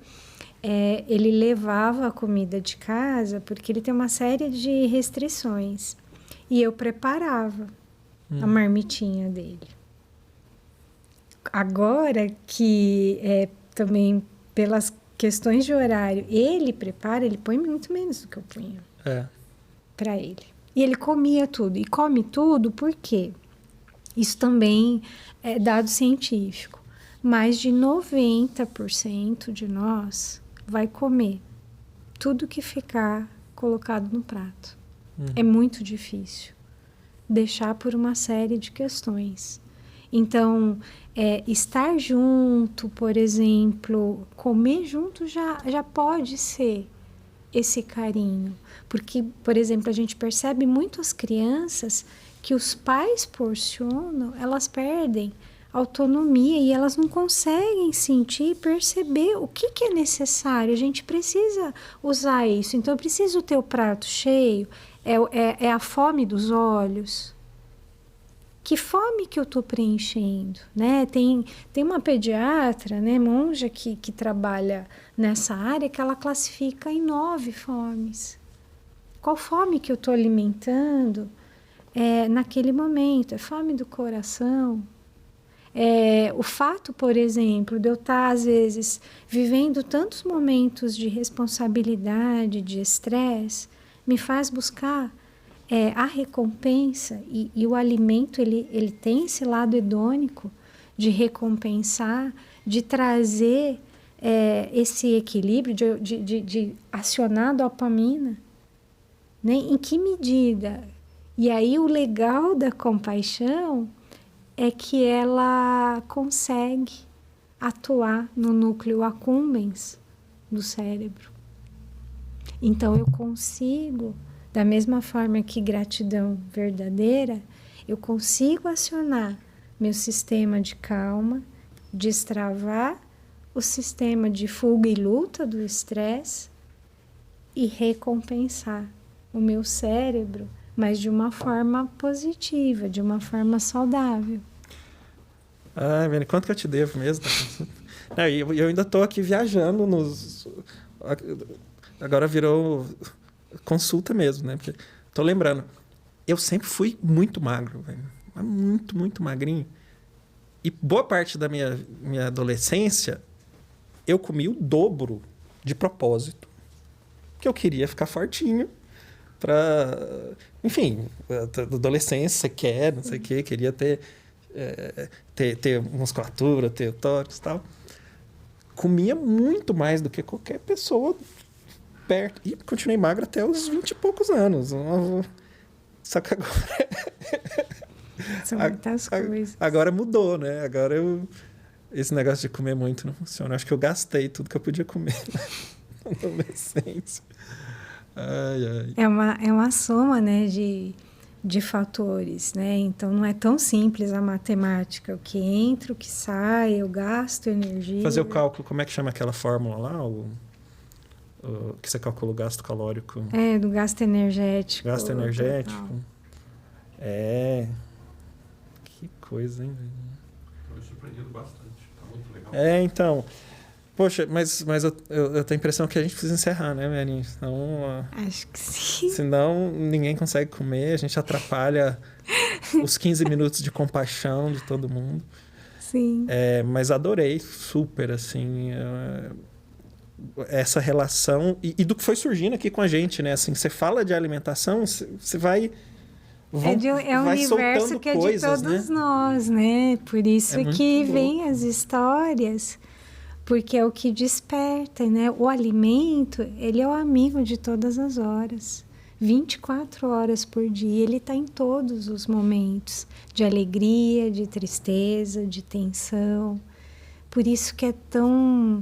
ele levava a comida de casa porque ele tem uma série de restrições. E eu preparava a marmitinha dele. Agora que também pelas questões de horário, ele prepara, ele põe muito menos do que eu punho para ele. E ele comia tudo. E come tudo por quê? Isso também é dado científico. Mais de 90% de nós vai comer tudo que ficar colocado no prato. É muito difícil deixar por uma série de questões. Então, estar junto, por exemplo, comer junto já pode ser esse carinho. Porque, por exemplo, a gente percebe muito as crianças que os pais porcionam, elas perdem autonomia e elas não conseguem sentir e perceber o que é necessário. A gente precisa usar isso. Então, eu preciso ter o prato cheio. É a fome dos olhos. Que fome que eu estou preenchendo, né? Tem uma pediatra, né, monja, que trabalha nessa área, que ela classifica em 9 fomes. Qual fome que eu estou alimentando naquele momento? É fome do coração? O fato, por exemplo, de eu estar, às vezes, vivendo tantos momentos de responsabilidade, de estresse, me faz buscar a recompensa, e o alimento ele tem esse lado hedônico de recompensar, de trazer esse equilíbrio, de acionar a dopamina, né? Em que medida? E aí o legal da compaixão é que ela consegue atuar no núcleo accumbens do cérebro. Então eu consigo, da mesma forma que gratidão verdadeira, eu consigo acionar meu sistema de calma, destravar o sistema de fuga e luta do estresse e recompensar o meu cérebro, mas de uma forma positiva, de uma forma saudável. Vênia, quanto que eu te devo mesmo? Eu ainda estou aqui viajando Agora virou consulta mesmo, né? Porque tô lembrando, eu sempre fui muito magro, velho. Muito, muito magrinho. E boa parte da minha adolescência, eu comi o dobro de propósito. Porque eu queria ficar fortinho. Enfim, adolescência, você quer, não sei o quê, queria ter... ter musculatura, ter tórax e tal. Comia muito mais do que qualquer pessoa perto. E continuei magro até os 20 e poucos anos. Só que agora... São muitas coisas. Agora mudou, né? Agora esse negócio de comer muito não funciona. Acho que eu gastei tudo que eu podia comer na adolescência. Ai. É uma soma, né, de fatores, né? Então, não é tão simples a matemática. O que entra, o que sai, eu gasto energia... Fazer o cálculo, como é que chama aquela fórmula lá? Que você calcula o gasto calórico. Do gasto energético. Gasto energético. Total. Que coisa, hein? Estou me surpreendendo bastante. Tá muito legal. Então... Poxa, mas eu tenho a impressão que a gente precisa encerrar, né, Verinha? Acho que sim. Senão ninguém consegue comer, a gente atrapalha os 15 minutos de compaixão de todo mundo. Sim. Mas adorei super, assim, essa relação e do que foi surgindo aqui com a gente, né? Assim, você fala de alimentação, você vai... É um universo que é de todos nós, né? Por isso que vem as histórias... Porque é o que desperta, né? O alimento, ele é o amigo de todas as horas. 24 horas por dia, ele está em todos os momentos. De alegria, de tristeza, de tensão. Por isso que é tão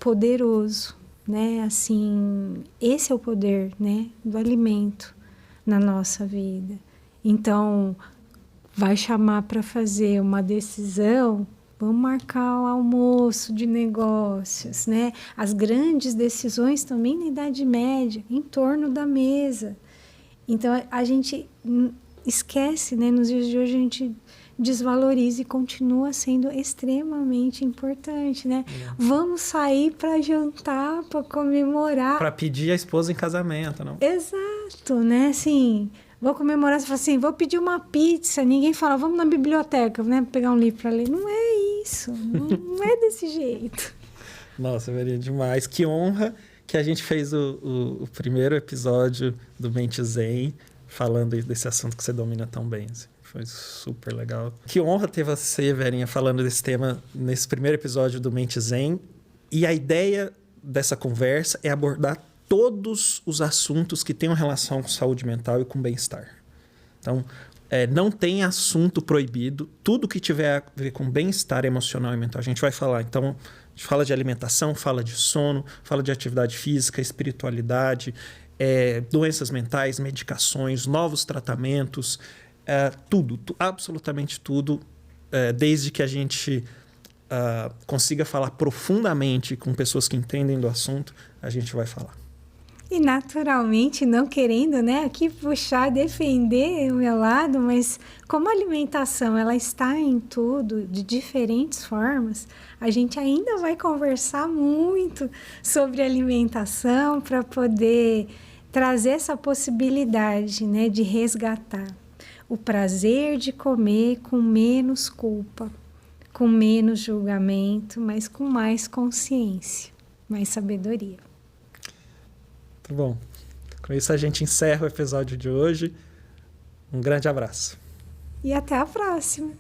poderoso, né? Assim, esse é o poder, né? Do alimento na nossa vida. Então, vai chamar para fazer uma decisão... Vamos marcar o almoço de negócios, né? As grandes decisões também na Idade Média, em torno da mesa. Então, a gente esquece, né? Nos dias de hoje, a gente desvaloriza e continua sendo extremamente importante, né? Vamos sair para jantar, para comemorar. Para pedir a esposa em casamento, não? Exato, né? Assim... Vou comemorar, você fala assim, vou pedir uma pizza. Ninguém fala, vamos na biblioteca, né? Pegar um livro para ler. Não é isso. Não é desse jeito. Nossa, Maria, demais. Que honra que a gente fez o primeiro episódio do Mente Zen, falando desse assunto que você domina tão bem. Assim. Foi super legal. Que honra ter você, Verinha, falando desse tema nesse primeiro episódio do Mente Zen. E a ideia dessa conversa é abordar todos os assuntos que tenham relação com saúde mental e com bem-estar. Então, não tem assunto proibido. Tudo que tiver a ver com bem-estar emocional e mental, a gente vai falar. Então, a gente fala de alimentação, fala de sono, fala de atividade física, espiritualidade, doenças mentais, medicações, novos tratamentos, tudo, absolutamente tudo, desde que a gente consiga falar profundamente com pessoas que entendem do assunto, a gente vai falar. E naturalmente, não querendo, né, aqui puxar, defender o meu lado, mas como a alimentação ela está em tudo, de diferentes formas, a gente ainda vai conversar muito sobre alimentação para poder trazer essa possibilidade, né, de resgatar o prazer de comer com menos culpa, com menos julgamento, mas com mais consciência, mais sabedoria. Muito bom. Com isso a gente encerra o episódio de hoje. Um grande abraço. E até a próxima.